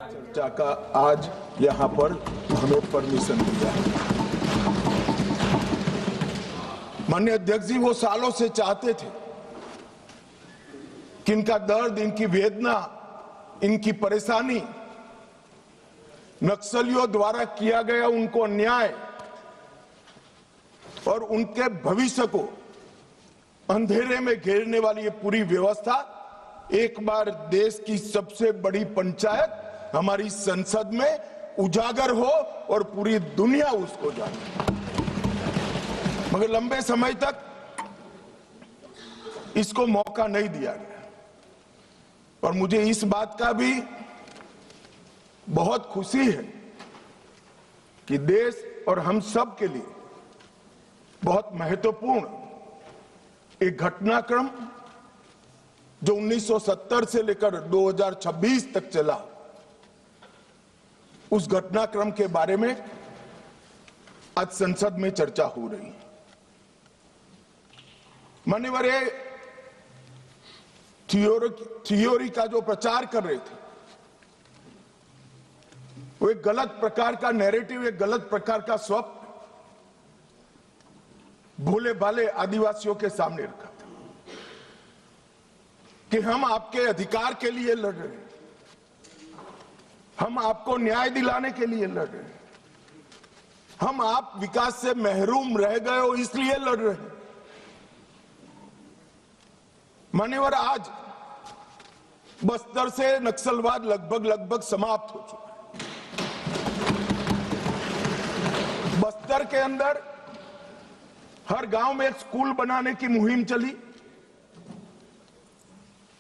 चर्चा का आज यहाँ पर हमें परमिशन दिया है। माननीय अध्यक्ष जी, वो सालों से चाहते थे कि इनका दर्द, इनकी वेदना, इनकी परेशानी, नक्सलियों द्वारा किया गया उनको अन्याय और उनके भविष्य को अंधेरे में घेरने वाली ये पूरी व्यवस्था एक बार देश की सबसे बड़ी पंचायत हमारी संसद में उजागर हो और पूरी दुनिया उसको जाने। मगर लंबे समय तक इसको मौका नहीं दिया गया और मुझे इस बात का भी बहुत खुशी है कि देश और हम सब के लिए बहुत महत्वपूर्ण एक घटनाक्रम जो 1970 से लेकर 2026 तक चला, उस घटनाक्रम के बारे में आज संसद में चर्चा हो रही है। मान्यवर, थियोरी का जो प्रचार कर रहे थे वो एक गलत प्रकार का नैरेटिव, एक गलत प्रकार का स्वप्न भोले भाले आदिवासियों के सामने रखा था कि हम आपके अधिकार के लिए लड़ रहे हैं, हम आपको न्याय दिलाने के लिए लड़ रहे हैं, हम आप विकास से महरूम रह गए हो इसलिए लड़ रहे हैं। मान्यवर, आज बस्तर से नक्सलवाद लगभग समाप्त हो चुका है। बस्तर के अंदर हर गांव में एक स्कूल बनाने की मुहिम चली।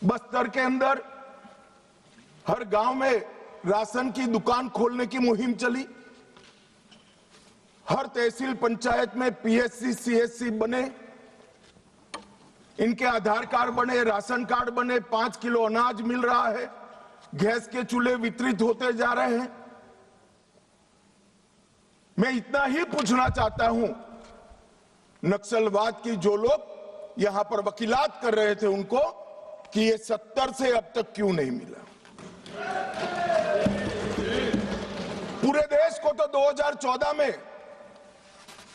बस्तर के अंदर हर गांव में राशन की दुकान खोलने की मुहिम चली। हर तहसील पंचायत में पीएचसी, सीएचसी बने, इनके आधार कार्ड बने, राशन कार्ड बने, 5 किलो अनाज मिल रहा है, गैस के चूल्हे वितरित होते जा रहे हैं। मैं इतना ही पूछना चाहता हूं, नक्सलवाद की जो लोग यहां पर वकीलात कर रहे थे उनको, कि ये 70 से अब तक क्यों नहीं मिला? पूरे देश को तो 2014 में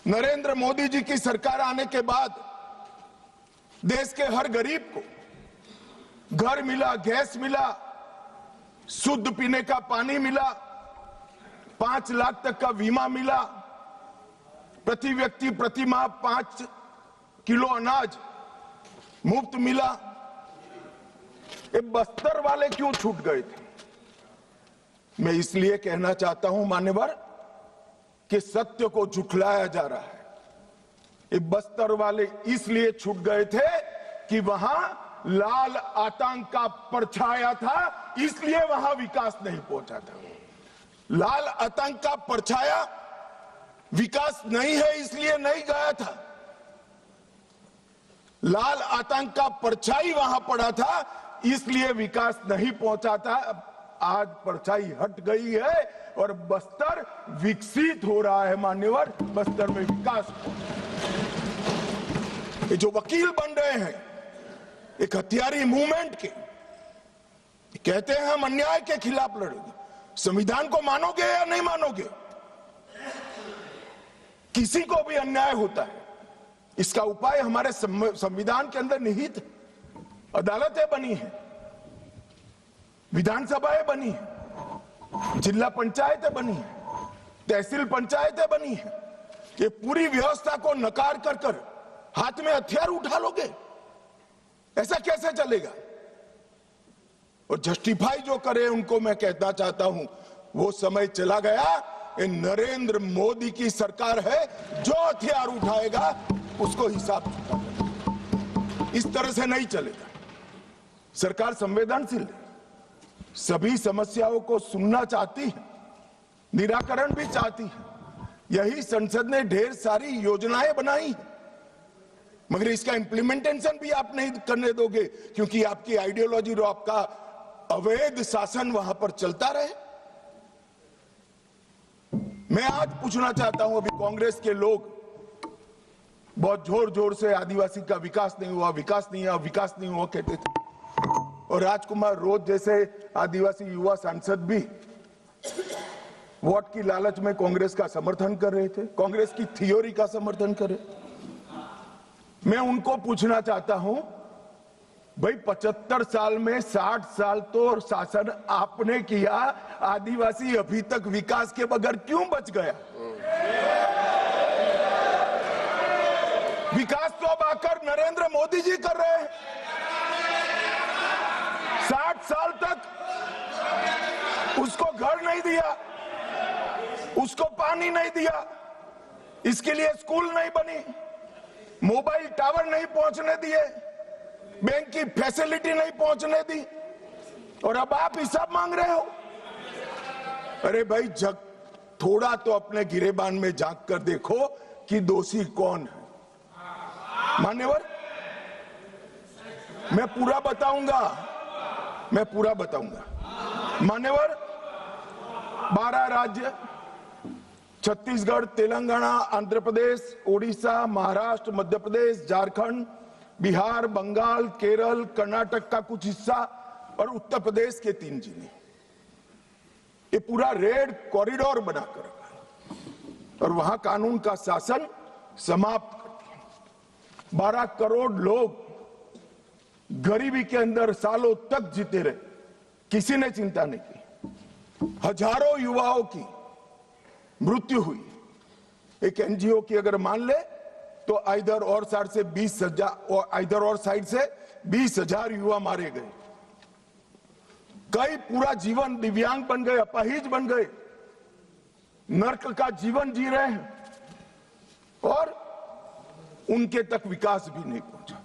नरेंद्र मोदी जी की सरकार आने के बाद देश के हर गरीब को घर मिला, गैस मिला, शुद्ध पीने का पानी मिला, 5 लाख तक का बीमा मिला, प्रति व्यक्ति प्रति माह 5 किलो अनाज मुफ्त मिला। ये बस्तर वाले क्यों छूट गए थे? मैं इसलिए कहना चाहता हूं मान्यवर कि सत्य को झुठलाया जा रहा है। ये बस्तर वाले इसलिए छूट गए थे कि वहां लाल आतंक का परछाया था, इसलिए वहां विकास नहीं पहुंचा था। लाल आतंक का परछाया विकास नहीं है इसलिए नहीं गया था। लाल आतंक का परछाई वहां पड़ा था इसलिए विकास नहीं पहुंचा था। आज परछाई हट गई है और बस्तर विकसित हो रहा है। मान्यवर, बस्तर में विकास हो रहा है। ये जो वकील बन रहे हैं एक हथियारी मूवमेंट के, कहते हैं हम अन्याय के खिलाफ लड़ेंगे। संविधान को मानोगे या नहीं मानोगे? किसी को भी अन्याय होता है, इसका उपाय हमारे संविधान के अंदर निहित है। अदालतें बनी है, विधानसभाएं बनी है, जिला पंचायतें बनी है, तहसील पंचायतें बनी है। ये पूरी व्यवस्था को नकार कर हाथ में हथियार उठा लोगे? ऐसा कैसे चलेगा? और जस्टिफाई जो करे उनको मैं कहना चाहता हूं, वो समय चला गया। ये नरेंद्र मोदी की सरकार है, जो हथियार उठाएगा उसको हिसाब चुकाना। इस तरह से नहीं चलेगा। सरकार संवेदनशील है, सभी समस्याओं को सुनना चाहती है, निराकरण भी चाहती है। यही संसद ने ढेर सारी योजनाएं बनाई है, मगर इसका इंप्लीमेंटेशन भी आप नहीं करने दोगे क्योंकि आपकी आइडियोलॉजी और आपका अवैध शासन वहां पर चलता रहे। मैं आज पूछना चाहता हूं, अभी कांग्रेस के लोग बहुत जोर जोर से आदिवासी का विकास नहीं हुआ, विकास नहीं हुआ, विकास नहीं हुआ कहते थे, और राजकुमार रोज जैसे आदिवासी युवा सांसद भी वोट की लालच में कांग्रेस का समर्थन कर रहे थे, कांग्रेस की थ्योरी का समर्थन कर रहे। मैं उनको पूछना चाहता हूं, भाई 75 साल में 60 साल तो शासन आपने किया, आदिवासी अभी तक विकास के बगैर क्यों बच गया? विकास तो अब आकर नरेंद्र मोदी जी कर रहे हैं। 60 साल तक उसको घर नहीं दिया, उसको पानी नहीं दिया, इसके लिए स्कूल नहीं बनी, मोबाइल टावर नहीं पहुंचने दिए, बैंक की फैसिलिटी नहीं पहुंचने दी, और अब आप हिसाब मांग रहे हो। अरे भाई, जग थोड़ा तो अपने गिरेबान में झांक कर देखो कि दोषी कौन है। मान्यवर, मैं पूरा बताऊंगा। मान्यवर, 12 राज्य, छत्तीसगढ़, तेलंगाना, आंध्र प्रदेश, ओडिशा, महाराष्ट्र, मध्य प्रदेश, झारखंड, बिहार, बंगाल, केरल, कर्नाटक का कुछ हिस्सा और उत्तर प्रदेश के 3 जिले, ये पूरा रेड कॉरिडोर बनाकर रखा और वहां कानून का शासन समाप्त कर दिया। 12 करोड़ लोग गरीबी के अंदर सालों तक जीते रहे, किसी ने चिंता नहीं की। हजारों युवाओं की मृत्यु हुई। एक एनजीओ की अगर मान ले तो इधर और साइड से 20,000 युवा मारे गए। कई पूरा जीवन दिव्यांग बन गए, अपाहिज बन गए, नर्क का जीवन जी रहे हैं और उनके तक विकास भी नहीं पहुंचा।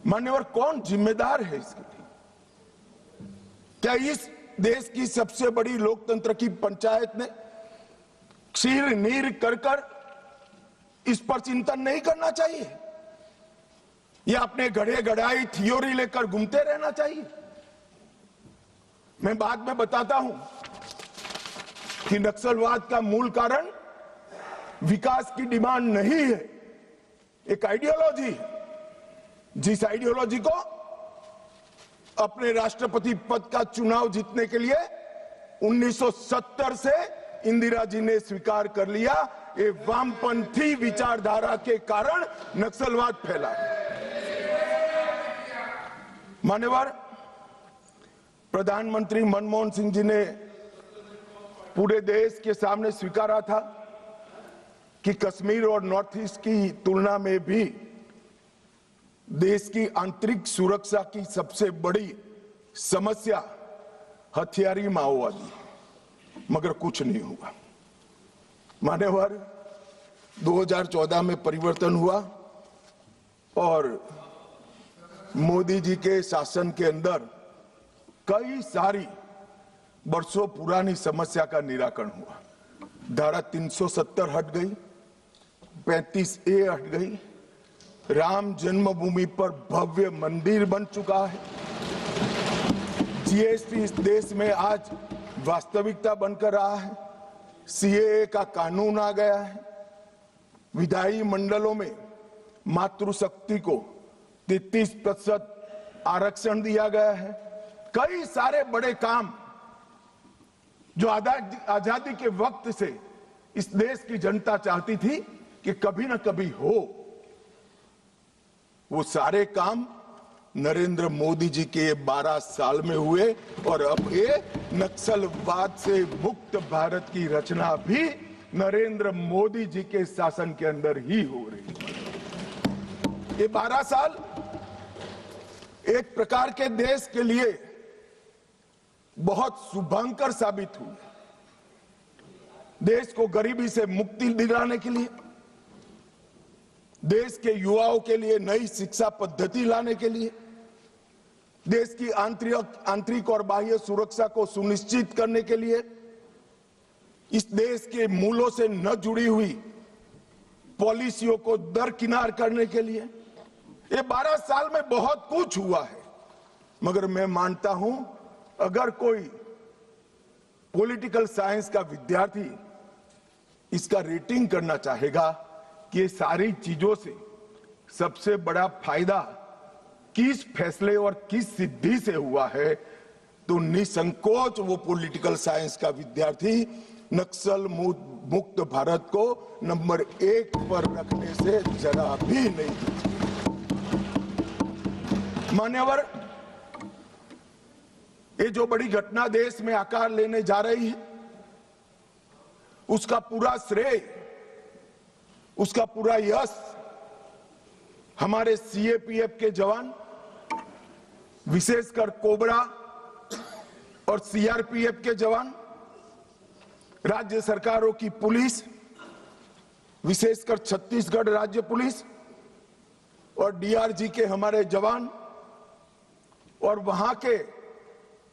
मान्यवर, कौन जिम्मेदार है इसके लिए? क्या इस देश की सबसे बड़ी लोकतंत्र की पंचायत ने क्षीर नीर कर इस पर चिंतन नहीं करना चाहिए, या अपने गढ़े गढ़ाई थ्योरी लेकर घूमते रहना चाहिए? मैं बाद में बताता हूं कि नक्सलवाद का मूल कारण विकास की डिमांड नहीं है, एक आइडियोलॉजी, जिस आइडियोलॉजी को अपने राष्ट्रपति पद का चुनाव जीतने के लिए 1970 से इंदिरा जी ने स्वीकार कर लिया। ये वामपंथी विचारधारा के कारण नक्सलवाद फैला। मान्यवर, प्रधानमंत्री मनमोहन सिंह जी ने पूरे देश के सामने स्वीकारा था कि कश्मीर और नॉर्थ ईस्ट की तुलना में भी देश की आंतरिक सुरक्षा की सबसे बड़ी समस्या हथियारी माओवादी, मगर कुछ नहीं हुआ। मान्यवर, 2014 में परिवर्तन हुआ और मोदी जी के शासन के अंदर कई सारी वर्षों पुरानी समस्या का निराकरण हुआ। धारा 370 हट गई, 35A हट गई, राम जन्मभूमि पर भव्य मंदिर बन चुका है, जीएसटी इस देश में आज वास्तविकता बनकर रहा है, सीएए का कानून आ गया है, विधायी मंडलों में मातृशक्ति को 33% आरक्षण दिया गया है। कई सारे बड़े काम जो आजादी के वक्त से इस देश की जनता चाहती थी कि कभी ना कभी हो, वो सारे काम नरेंद्र मोदी जी के 12 साल में हुए और अब ये नक्सलवाद से मुक्त भारत की रचना भी नरेंद्र मोदी जी के शासन के अंदर ही हो रही है। ये 12 साल एक प्रकार के देश के लिए बहुत शुभंकर साबित हुए। देश को गरीबी से मुक्ति दिलाने के लिए, देश के युवाओं के लिए नई शिक्षा पद्धति लाने के लिए, देश की आंतरिक और बाह्य सुरक्षा को सुनिश्चित करने के लिए, इस देश के मूलों से न जुड़ी हुई पॉलिसियों को दरकिनार करने के लिए ये 12 साल में बहुत कुछ हुआ है। मगर मैं मानता हूं, अगर कोई पॉलिटिकल साइंस का विद्यार्थी इसका रेटिंग करना चाहेगा कि ये सारी चीजों से सबसे बड़ा फायदा किस फैसले और किस सिद्धि से हुआ है, तो निसंकोच वो पॉलिटिकल साइंस का विद्यार्थी नक्सल मुक्त भारत को नंबर 1 पर रखने से जरा भी नहीं। मान्यवर, ये जो बड़ी घटना देश में आकार लेने जा रही है, उसका पूरा श्रेय, उसका पूरा यश हमारे सीएपीएफ के जवान, विशेषकर कोबरा और सीआरपीएफ के जवान, राज्य सरकारों की पुलिस, विशेषकर छत्तीसगढ़ राज्य पुलिस और डीआरजी के हमारे जवान और वहां के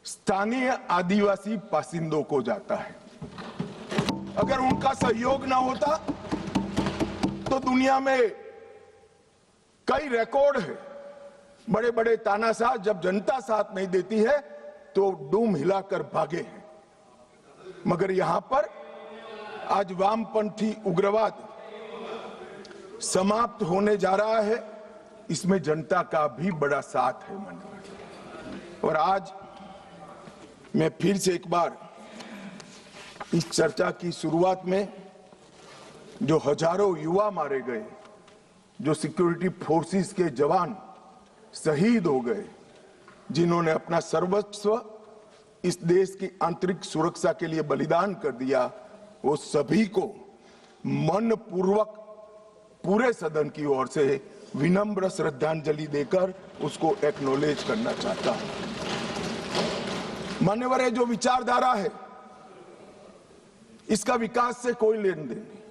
स्थानीय आदिवासी बासिंदों को जाता है। अगर उनका सहयोग ना होता तो दुनिया में कई रिकॉर्ड है, बड़े बड़े तानाशाह जब जनता साथ नहीं देती है तो डूम हिलाकर भागे हैं। मगर यहां पर आज वामपंथी उग्रवाद समाप्त होने जा रहा है, इसमें जनता का भी बड़ा साथ है। और आज मैं फिर से एक बार इस चर्चा की शुरुआत में जो हजारों युवा मारे गए, जो सिक्योरिटी फोर्सेस के जवान शहीद हो गए, जिन्होंने अपना सर्वस्व इस देश की आंतरिक सुरक्षा के लिए बलिदान कर दिया, वो सभी को मन पूर्वक पूरे सदन की ओर से विनम्र श्रद्धांजलि देकर उसको एक्नॉलेज करना चाहता हूं। मान्यवर, जो विचारधारा है इसका विकास से कोई लेन देन नहीं,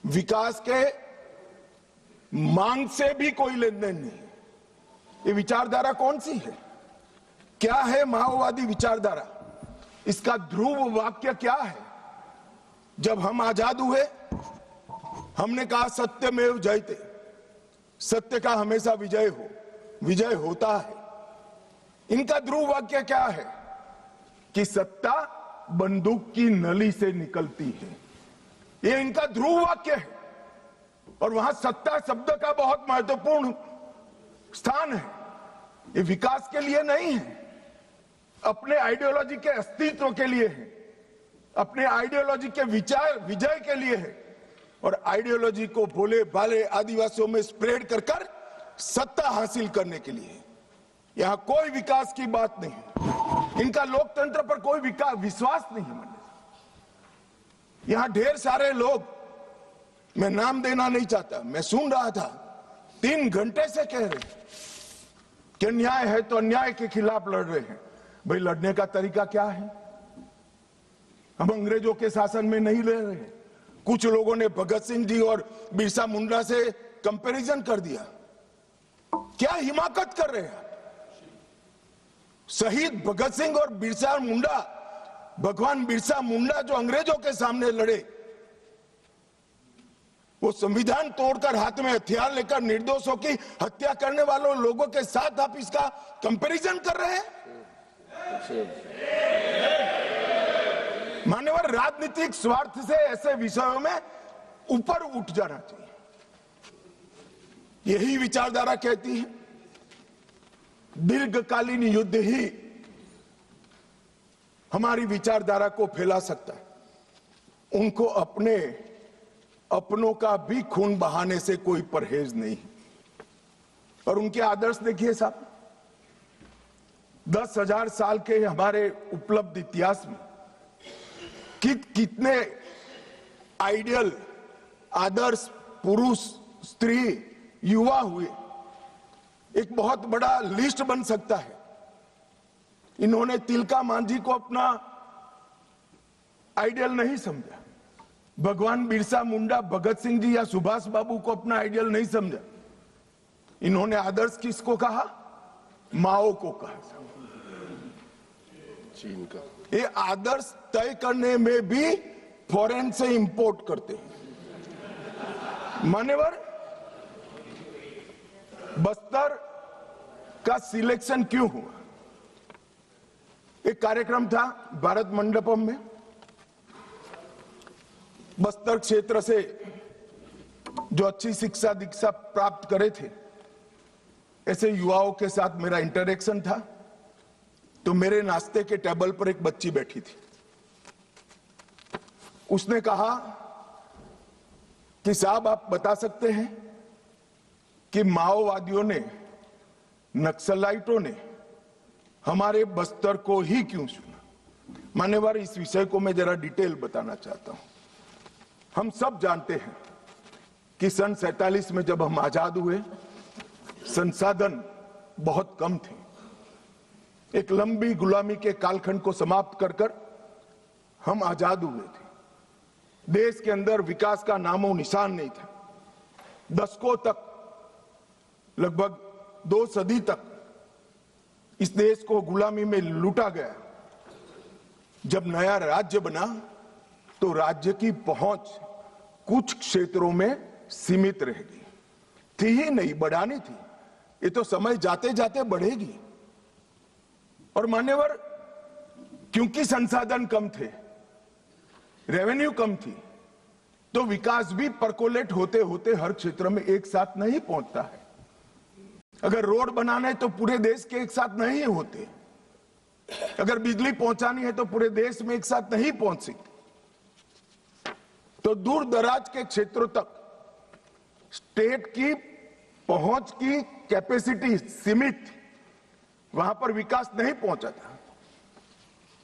विकास के मांग से भी कोई लेन देन नहीं। ये विचारधारा कौन सी है? क्या है माओवादी विचारधारा? इसका ध्रुव वाक्य क्या है? जब हम आजाद हुए हमने कहा सत्यमेव जयते, सत्य का हमेशा विजय होता है। इनका ध्रुव वाक्य क्या है? कि सत्ता बंदूक की नली से निकलती है, ये इनका ध्रुव वाक्य है। और वहां सत्ता शब्द का बहुत महत्वपूर्ण स्थान है। ये विकास के लिए नहीं है, अपने आइडियोलॉजी के अस्तित्व के लिए है, अपने आइडियोलॉजी के विजय के लिए है। और आइडियोलॉजी को भोले भाले आदिवासियों में स्प्रेड कर सत्ता हासिल करने के लिए। यहां कोई विकास की बात नहीं है, इनका लोकतंत्र पर कोई विश्वास नहीं है। यहां ढेर सारे लोग, मैं नाम देना नहीं चाहता, मैं सुन रहा था 3 घंटे से कह रहे हैं कि अन्याय है तो अन्याय के खिलाफ लड़ रहे हैं। भाई, लड़ने का तरीका क्या है? हम अंग्रेजों के शासन में नहीं लड़ रहे हैं। कुछ लोगों ने भगत सिंह जी और बिरसा मुंडा से कंपैरिजन कर दिया। क्या हिमाकत कर रहे हैं? शहीद भगत सिंह और बिरसा मुंडा, भगवान बिरसा मुंडा जो अंग्रेजों के सामने लड़े, वो संविधान तोड़कर हाथ में हथियार लेकर निर्दोषों की हत्या करने वालों लोगों के साथ आप इसका कंपैरिजन कर रहे हैं? मान्यवर, राजनीतिक स्वार्थ से ऐसे विषयों में ऊपर उठ जाना चाहिए। यही विचारधारा कहती है दीर्घकालीन युद्ध ही हमारी विचारधारा को फैला सकता है। उनको अपनों का भी खून बहाने से कोई परहेज नहीं। और उनके आदर्श देखिए साहब, 10,000 साल के हमारे उपलब्ध इतिहास में कितने आइडियल आदर्श पुरुष, स्त्री, युवा हुए, एक बहुत बड़ा लिस्ट बन सकता है। इन्होंने तिलका मांझी को अपना आइडियल नहीं समझा, भगवान बिरसा मुंडा, भगत सिंह जी या सुभाष बाबू को अपना आइडियल नहीं समझा। इन्होंने आदर्श किसको कहा? माओ को कहा, चीन का। ये आदर्श तय करने में भी फॉरेन से इंपोर्ट करते हैं। मान्यवर, बस्तर का सिलेक्शन क्यों हुआ? एक कार्यक्रम था भारत मंडपम में, बस्तर क्षेत्र से जो अच्छी शिक्षा दीक्षा प्राप्त करे थे ऐसे युवाओं के साथ मेरा इंटरेक्शन था। तो मेरे नाश्ते के टेबल पर एक बच्ची बैठी थी। उसने कहा कि साहब आप बता सकते हैं कि माओवादियों ने, नक्सलाइटों ने हमारे बस्तर को ही क्यों चुना। मान्यवर, इस विषय को मैं जरा डिटेल बताना चाहता हूं। हम सब जानते हैं कि सन 47 में जब हम आजाद हुए, संसाधन बहुत कम थे। एक लंबी गुलामी के कालखंड को समाप्त कर हम आजाद हुए थे। देश के अंदर विकास का नामो निशान नहीं था। दशकों तक, लगभग 2 सदी तक इस देश को गुलामी में लूटा गया। जब नया राज्य बना तो राज्य की पहुंच कुछ क्षेत्रों में सीमित रह गई थी ही नहीं, बढ़ानी थी। ये तो समय जाते जाते बढ़ेगी। और मान्यवर, क्योंकि संसाधन कम थे, रेवेन्यू कम थी, तो विकास भी परकोलेट होते होते हर क्षेत्र में एक साथ नहीं पहुंचता है। अगर रोड बनाना है तो पूरे देश के एक साथ नहीं होते। अगर बिजली पहुंचानी है तो पूरे देश में एक साथ नहीं पहुंच सकती। तो दूर दराज के क्षेत्रों तक स्टेट की पहुंच की कैपेसिटी सीमित थी, वहां पर विकास नहीं पहुंचा था।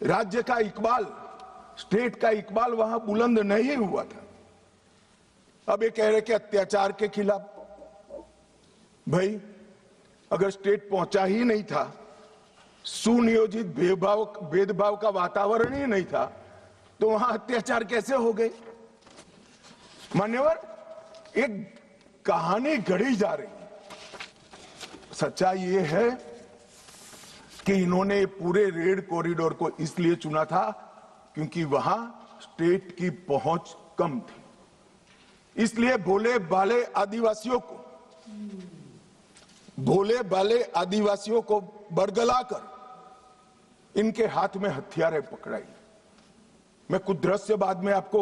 राज्य का इकबाल, स्टेट का इकबाल वहां बुलंद नहीं हुआ था। अब ये कह रहे कि अत्याचार के खिलाफ, भाई अगर स्टेट पहुंचा ही नहीं था, सुनियोजित भेदभाव का वातावरण ही नहीं था, तो वहां अत्याचार कैसे हो गए। मान्यवर, एक कहानी गढ़ी जा रही है। सच्चाई ये है कि इन्होंने पूरे रेड कॉरिडोर को इसलिए चुना था क्योंकि वहां स्टेट की पहुंच कम थी। इसलिए भोले भाले आदिवासियों को बरगलाकर इनके हाथ में हथियारें पकड़ाई। मैं कुछ दृश्य बाद में आपको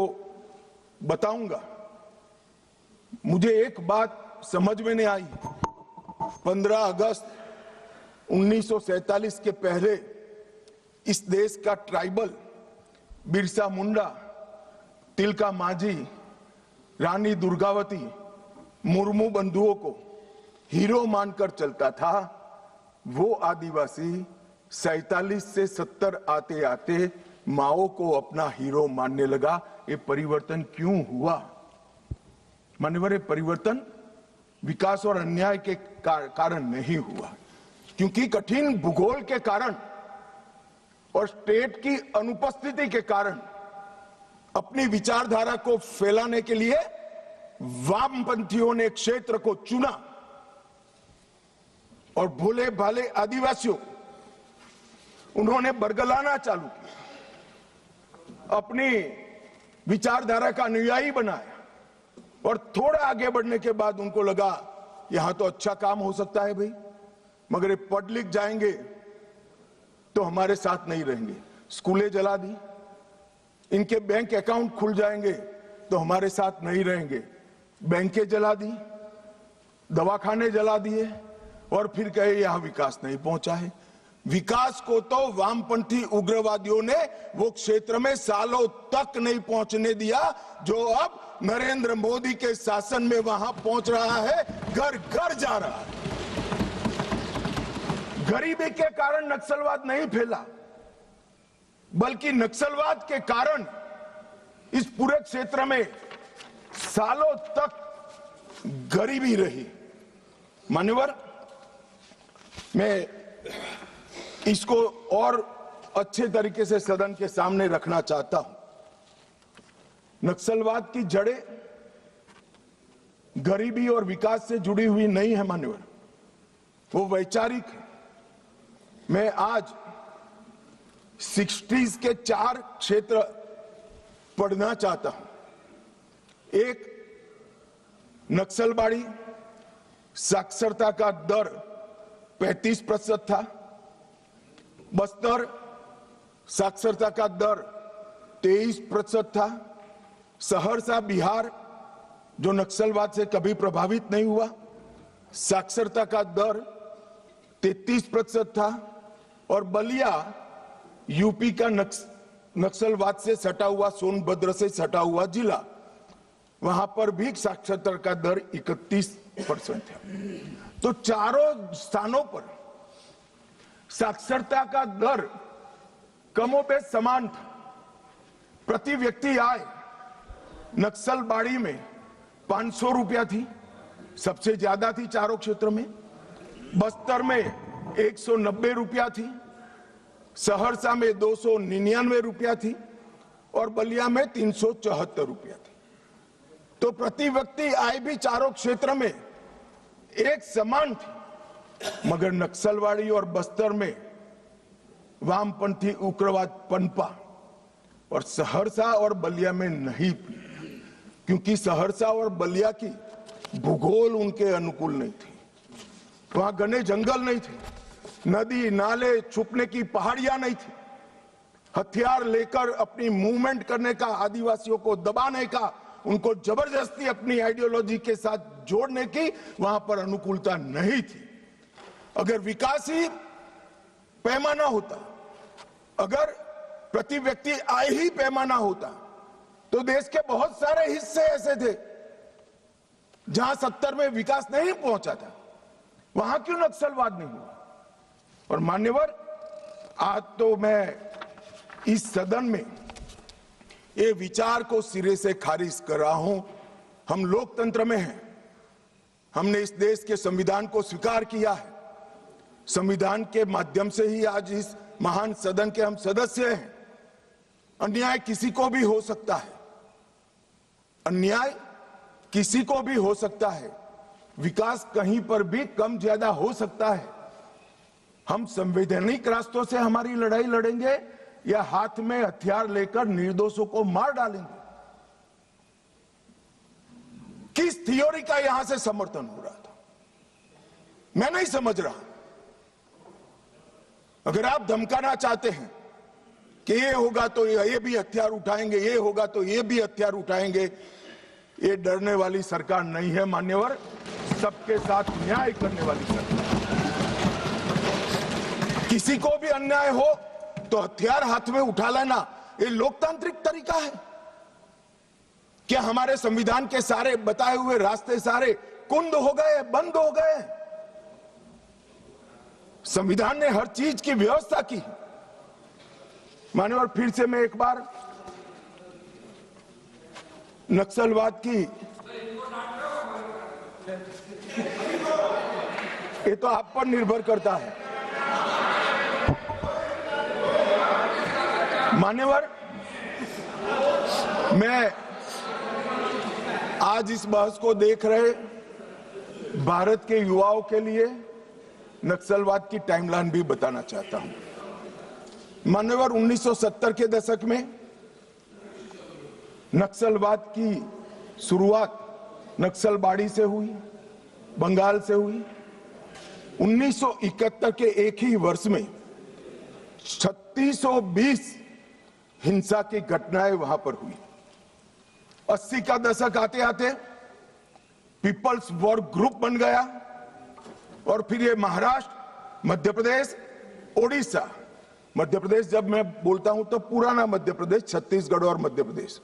बताऊंगा। मुझे एक बात समझ में नहीं आई। 15 अगस्त 1947 के पहले इस देश का ट्राइबल बिरसा मुंडा, तिलका मांझी, रानी दुर्गावती, मुर्मू बंधुओं को हीरो मानकर चलता था। वो आदिवासी 47 से 70 आते आते माओ को अपना हीरो मानने लगा। ये परिवर्तन क्यों हुआ? मान्यवर, परिवर्तन विकास और अन्याय के कारण नहीं हुआ, क्योंकि कठिन भूगोल के कारण और स्टेट की अनुपस्थिति के कारण अपनी विचारधारा को फैलाने के लिए वामपंथियों ने क्षेत्र को चुना और भोले भाले आदिवासियों उन्होंने बरगलाना चालू किया, अपनी विचारधारा का अनुयायी बनाया। और थोड़ा आगे बढ़ने के बाद उनको लगा यहां तो अच्छा काम हो सकता है भाई, मगर ये पढ़ लिख जाएंगे तो हमारे साथ नहीं रहेंगे। स्कूलें जला दी, इनके बैंक अकाउंट खुल जाएंगे तो हमारे साथ नहीं रहेंगे। बैंकें जला दी, दवाखाने जला दिए और फिर कहे यहां विकास नहीं पहुंचा है। विकास को तो वामपंथी उग्रवादियों ने वो क्षेत्र में सालों तक नहीं पहुंचने दिया, जो अब नरेंद्र मोदी के शासन में वहां पहुंच रहा है, घर घर जा रहा है। गरीबी के कारण नक्सलवाद नहीं फैला, बल्कि नक्सलवाद के कारण इस पूरे क्षेत्र में सालों तक गरीबी रही। मान्यवर, मैं इसको और अच्छे तरीके से सदन के सामने रखना चाहता हूं। नक्सलवाद की जड़ें गरीबी और विकास से जुड़ी हुई नहीं है मान्यवर, वो वैचारिक है। मैं आज 60s के 4 क्षेत्र पढ़ना चाहता हूं। एक, नक्सलबाड़ी साक्षरता का दर 35% था। बस्तर साक्षरता का दर 23% था। सहरसा बिहार, जो नक्सलवाद से कभी प्रभावित नहीं हुआ, साक्षरता का दर 33% था। और बलिया यूपी का नक्सलवाद से सटा हुआ सोनभद्र से सटा हुआ जिला, वहां पर भी साक्षरता का दर 31% है। तो चारों स्थानों पर साक्षरता का दर कमोबेश समान था। प्रति व्यक्ति आय नक्सलबाड़ी में 500 रुपया थी, सबसे ज्यादा थी चारों क्षेत्र में। बस्तर में 190 रुपया थी, सहरसा में 299 रुपया थी और बलिया में 374 रुपया थी। तो प्रति व्यक्ति आय भी चारों क्षेत्र में एक समान थी, मगर नक्सलवाड़ी और बस्तर में वामपंथी उग्रवाद पनपा और सहरसा और बलिया में नहीं, क्योंकि सहरसा और बलिया की भूगोल उनके अनुकूल नहीं थी। वहां घने जंगल नहीं थे, नदी नाले छुपने की पहाड़ियां नहीं थी, हथियार लेकर अपनी मूवमेंट करने का, आदिवासियों को दबाने का, उनको जबरदस्ती अपनी आइडियोलॉजी के साथ जोड़ने की वहां पर अनुकूलता नहीं थी। अगर विकासी पैमाना होता, अगर प्रति व्यक्ति आय ही पैमाना होता, तो देश के बहुत सारे हिस्से ऐसे थे जहां 70 में विकास नहीं पहुंचा था। वहां क्यों नक्सलवाद नहीं हुआ? और मान्यवर, आज तो मैं इस सदन में ये विचार को सिरे से खारिज कर रहा हूं। हम लोकतंत्र में हैं, हमने इस देश के संविधान को स्वीकार किया है, संविधान के माध्यम से ही आज इस महान सदन के हम सदस्य हैं। अन्याय किसी को भी हो सकता है, अन्याय किसी को भी हो सकता है, विकास कहीं पर भी कम ज्यादा हो सकता है। हम संवैधानिक रास्तों से हमारी लड़ाई लड़ेंगे या हाथ में हथियार लेकर निर्दोषों को मार डालेंगे? किस थियोरी का यहां से समर्थन हो रहा था, मैं नहीं समझ रहा। अगर आप धमकाना चाहते हैं कि ये होगा तो ये भी हथियार उठाएंगे, ये होगा तो ये भी हथियार उठाएंगे, ये डरने वाली सरकार नहीं है मान्यवर, सबके साथ न्याय करने वाली सरकार। किसी को भी अन्याय हो तो हथियार हाथ में उठा लेना, ये लोकतांत्रिक तरीका है क्या? हमारे संविधान के सारे बताए हुए रास्ते सारे कुंद हो गए, बंद हो गए? संविधान ने हर चीज की व्यवस्था की। मान्यवर, फिर से मैं एक बार नक्सलवाद की, ये तो आप पर निर्भर करता है मान्यवर। मैं आज इस बहस को देख रहे भारत के युवाओं के लिए नक्सलवाद की टाइमलाइन भी बताना चाहता हूं। मान्यवर, 1970 के दशक में नक्सलवाद की शुरुआत नक्सलबाड़ी से हुई, बंगाल से हुई। 1971 के एक ही वर्ष में 3620 हिंसा की घटनाएं वहां पर हुई। 80 का दशक आते आते पीपल्स वॉर ग्रुप बन गया और फिर ये महाराष्ट्र, मध्य प्रदेश, ओडिशा, मध्य प्रदेश जब मैं बोलता हूं तो पुराना मध्य प्रदेश, छत्तीसगढ़ और मध्य प्रदेश,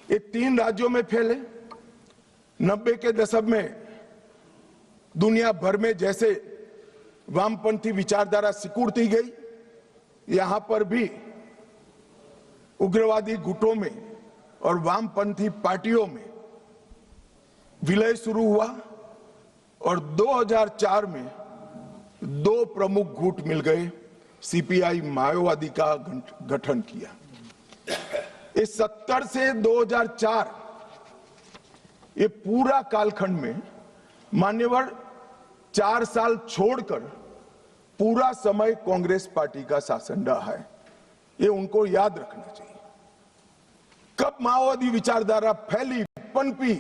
ये 3 राज्यों में फैले। 90 के दशक में दुनिया भर में जैसे वामपंथी विचारधारा सिकुड़ती गई, यहां पर भी उग्रवादी गुटों में और वामपंथी पार्टियों में विलय शुरू हुआ और 2004 में 2 प्रमुख गुट मिल गए, सीपीआई माओवादी का गठन किया। इस 70 से 2004 ये पूरा कालखंड में मान्यवर 4 साल छोड़कर पूरा समय कांग्रेस पार्टी का शासन रहा है। ये उनको याद रखना चाहिए। कब माओवादी विचारधारा फैली, पनपी,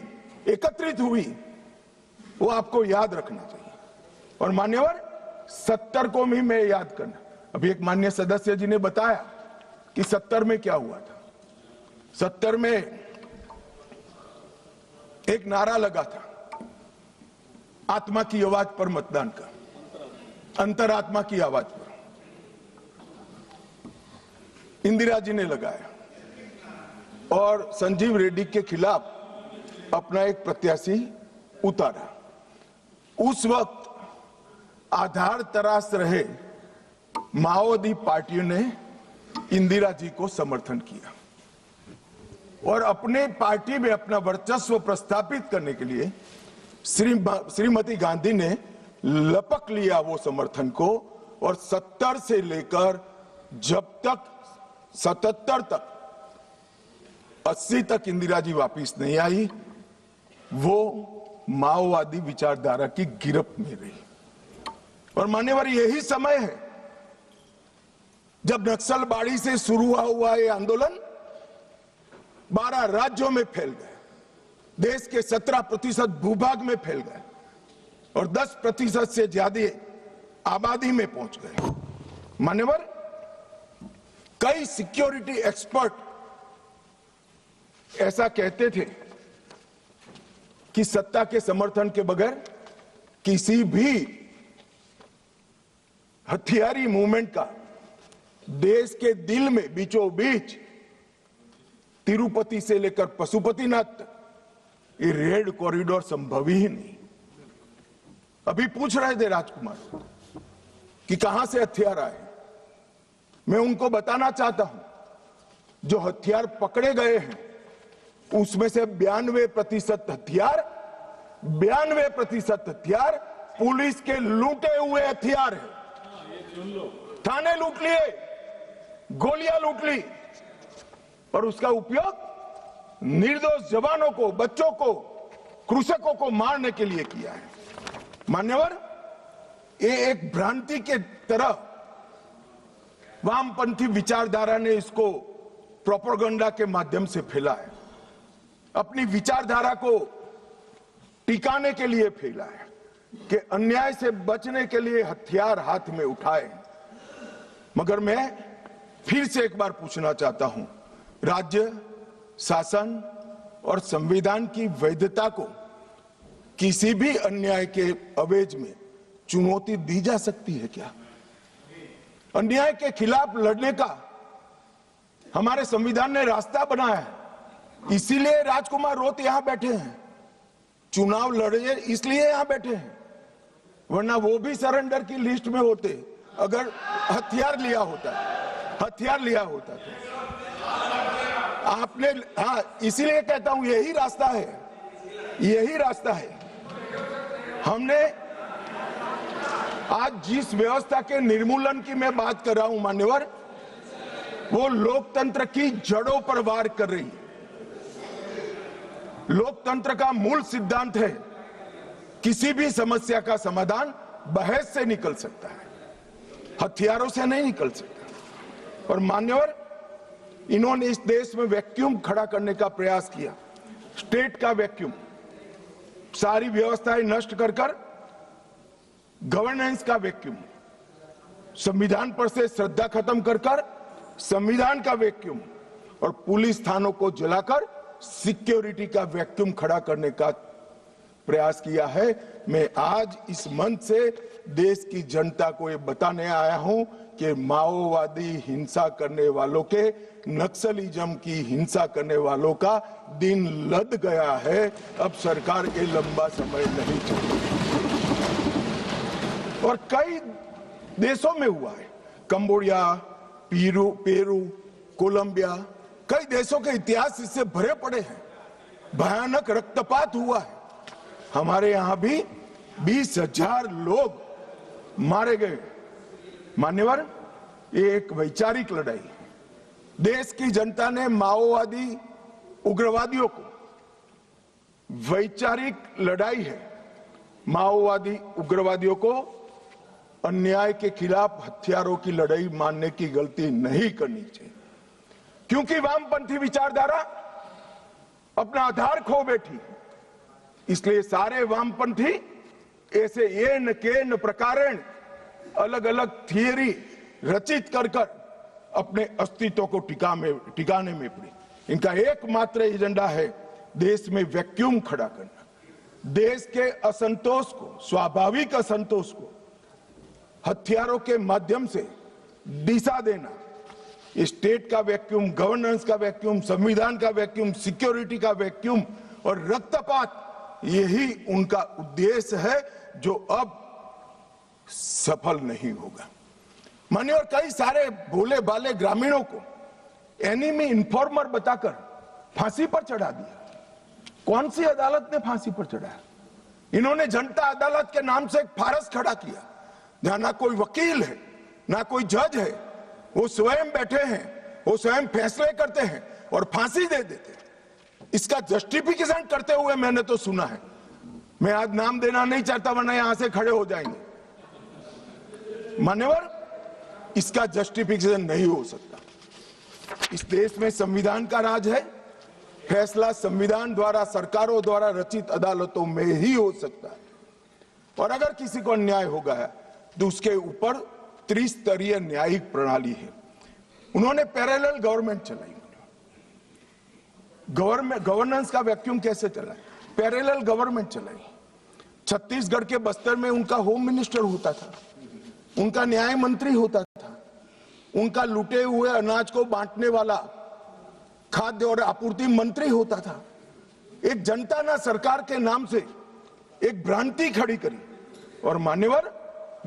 एकत्रित हुई, वो आपको याद रखना चाहिए। और मान्यवर 70 को भी मैं याद करना, अभी एक मान्य सदस्य जी ने बताया कि 70 में क्या हुआ था। 70 में एक नारा लगा था, आत्मा की आवाज पर मतदान का, अंतरात्मा की आवाज पर। इंदिरा जी ने लगाया और संजीव रेड्डी के खिलाफ अपना एक प्रत्याशी उतारा। उस वक्त आधार तराश रहे माओवादी पार्टियों ने इंदिरा जी को समर्थन किया और अपने पार्टी में अपना वर्चस्व प्रस्थापित करने के लिए श्रीमती गांधी ने लपक लिया वो समर्थन को और 70 से लेकर जब तक 77 तक 80 तक इंदिरा जी वापिस नहीं आई, वो माओवादी विचारधारा की गिरफ्त में रही। और मान्यवर, यही समय है जब नक्सलबाड़ी से शुरू हुआ ये आंदोलन 12 राज्यों में फैल गए, देश के 17% भूभाग में फैल गए और 10% से ज्यादा आबादी में पहुंच गए। मान्यवर, कई सिक्योरिटी एक्सपर्ट ऐसा कहते थे कि सत्ता के समर्थन के बगैर किसी भी हथियारी मूवमेंट का देश के दिल में बीचों बीच तिरुपति से लेकर पशुपतिनाथ तक ये रेड कॉरिडोर संभव ही नहीं। अभी पूछ रहे थे राजकुमार कि कहां से हथियार आए। मैं उनको बताना चाहता हूं, जो हथियार पकड़े गए हैं उसमें से 92% हथियार पुलिस के लूटे हुए हथियार हैं। थाने लूट लिए, गोलियां लूट ली और उसका उपयोग निर्दोष जवानों को, बच्चों को, कृषकों को मारने के लिए किया है। मान्यवर, ये एक भ्रांति के तरह वामपंथी विचारधारा ने इसको प्रोपेगेंडा के माध्यम से फैला है, अपनी विचारधारा को टिकाने के लिए फैला है कि अन्याय से बचने के लिए हथियार हाथ में उठाए। मगर मैं फिर से एक बार पूछना चाहता हूं, राज्य शासन और संविधान की वैधता को किसी भी अन्याय के अवेज में चुनौती दी जा सकती है क्या? अन्याय के खिलाफ लड़ने का हमारे संविधान ने रास्ता बनाया है, इसीलिए राजकुमार रोत यहां बैठे हैं, चुनाव लड़े इसलिए यहां बैठे हैं, वरना वो भी सरेंडर की लिस्ट में होते अगर हथियार लिया होता तो। आपने, हाँ, इसीलिए कहता हूं यही रास्ता है। हमने आज जिस व्यवस्था के निर्मूलन की मैं बात कर रहा हूं मान्यवर, वो लोकतंत्र की जड़ों पर वार कर रही है। लोकतंत्र का मूल सिद्धांत है किसी भी समस्या का समाधान बहस से निकल सकता है, हथियारों से नहीं निकल सकता। और मान्यवर, इन्होंने इस देश में वैक्यूम खड़ा करने का प्रयास किया, स्टेट का वैक्यूम, सारी व्यवस्थाएं नष्ट कर गवर्नेंस का वैक्यूम, संविधान पर से श्रद्धा खत्म कर संविधान का वैक्यूम और पुलिस थानों को जलाकर सिक्योरिटी का वैक्यूम खड़ा करने का प्रयास किया है। मैं आज इस मंच से देश की जनता को ये बताने आया हूं कि माओवादी हिंसा करने वालों के, नक्सलिज्म की हिंसा करने वालों का दिन लद गया है। अब सरकार के लंबा समय नहीं चलेगा। और कई देशों में हुआ है, कंबोडिया, पेरू, कोलंबिया, कई देशों के इतिहास इससे भरे पड़े हैं, भयानक रक्तपात हुआ है। हमारे यहां भी 20,000 लोग मारे गए। मान्यवर, ये एक वैचारिक लड़ाई है। देश की जनता ने माओवादी उग्रवादियों को, वैचारिक लड़ाई है, माओवादी उग्रवादियों को अन्याय के खिलाफ हथियारों की लड़ाई मानने की गलती नहीं करनी चाहिए, क्योंकि वामपंथी विचारधारा अपना आधार खो बैठी। इसलिए सारे वामपंथी ऐसे येन केन प्रकारेण अलग अलग थियरी रचित कर अपने अस्तित्व को टिकाने में पड़ी। इनका एकमात्र एजेंडा है देश में वैक्यूम खड़ा करना, देश के असंतोष को, स्वाभाविक असंतोष को हथियारों के माध्यम से दिशा देना, स्टेट का वैक्यूम, गवर्नेंस का वैक्यूम, संविधान का वैक्यूम, सिक्योरिटी का वैक्यूम और रक्तपात, यही उनका उद्देश्य है जो अब सफल नहीं होगा। मानिए, और कई सारे भोले भाले ग्रामीणों को एनिमी इन्फॉर्मर बताकर फांसी पर चढ़ा दिया। कौन सी अदालत ने फांसी पर चढ़ाया? इन्होंने जनता अदालत के नाम से एक फारस खड़ा किया, जहां ना कोई वकील है, ना कोई जज है, वो स्वयं बैठे हैं, वो स्वयं फैसले करते हैं और फांसी दे देते हैं। इसका जस्टिफिकेशन करते हुए मैंने तो सुना है, मैं आज नाम देना नहीं चाहता वरना यहां से खड़े हो जाएंगे। मान्यवर, इसका जस्टिफिकेशन नहीं हो सकता। इस देश में संविधान का राज है, फैसला संविधान द्वारा, सरकारों द्वारा रचित अदालतों में ही हो सकता है। और अगर किसी को अन्याय हो गया तो उसके ऊपर त्रिस्तरीय न्यायिक प्रणाली है। उन्होंने पैरेलल गवर्नमेंट चलाई। गवर्नेंस का वैक्यूम कैसे चला? पैरेलल गवर्नमेंट चलाई। छत्तीसगढ़ के बस्तर में उनका होम मिनिस्टर होता था, उनका न्याय मंत्री होता था, उनका लूटे हुए अनाज को बांटने वाला खाद्य और आपूर्ति मंत्री होता था। एक जनता ने सरकार के नाम से एक भ्रांति खड़ी करी और मान्यवर,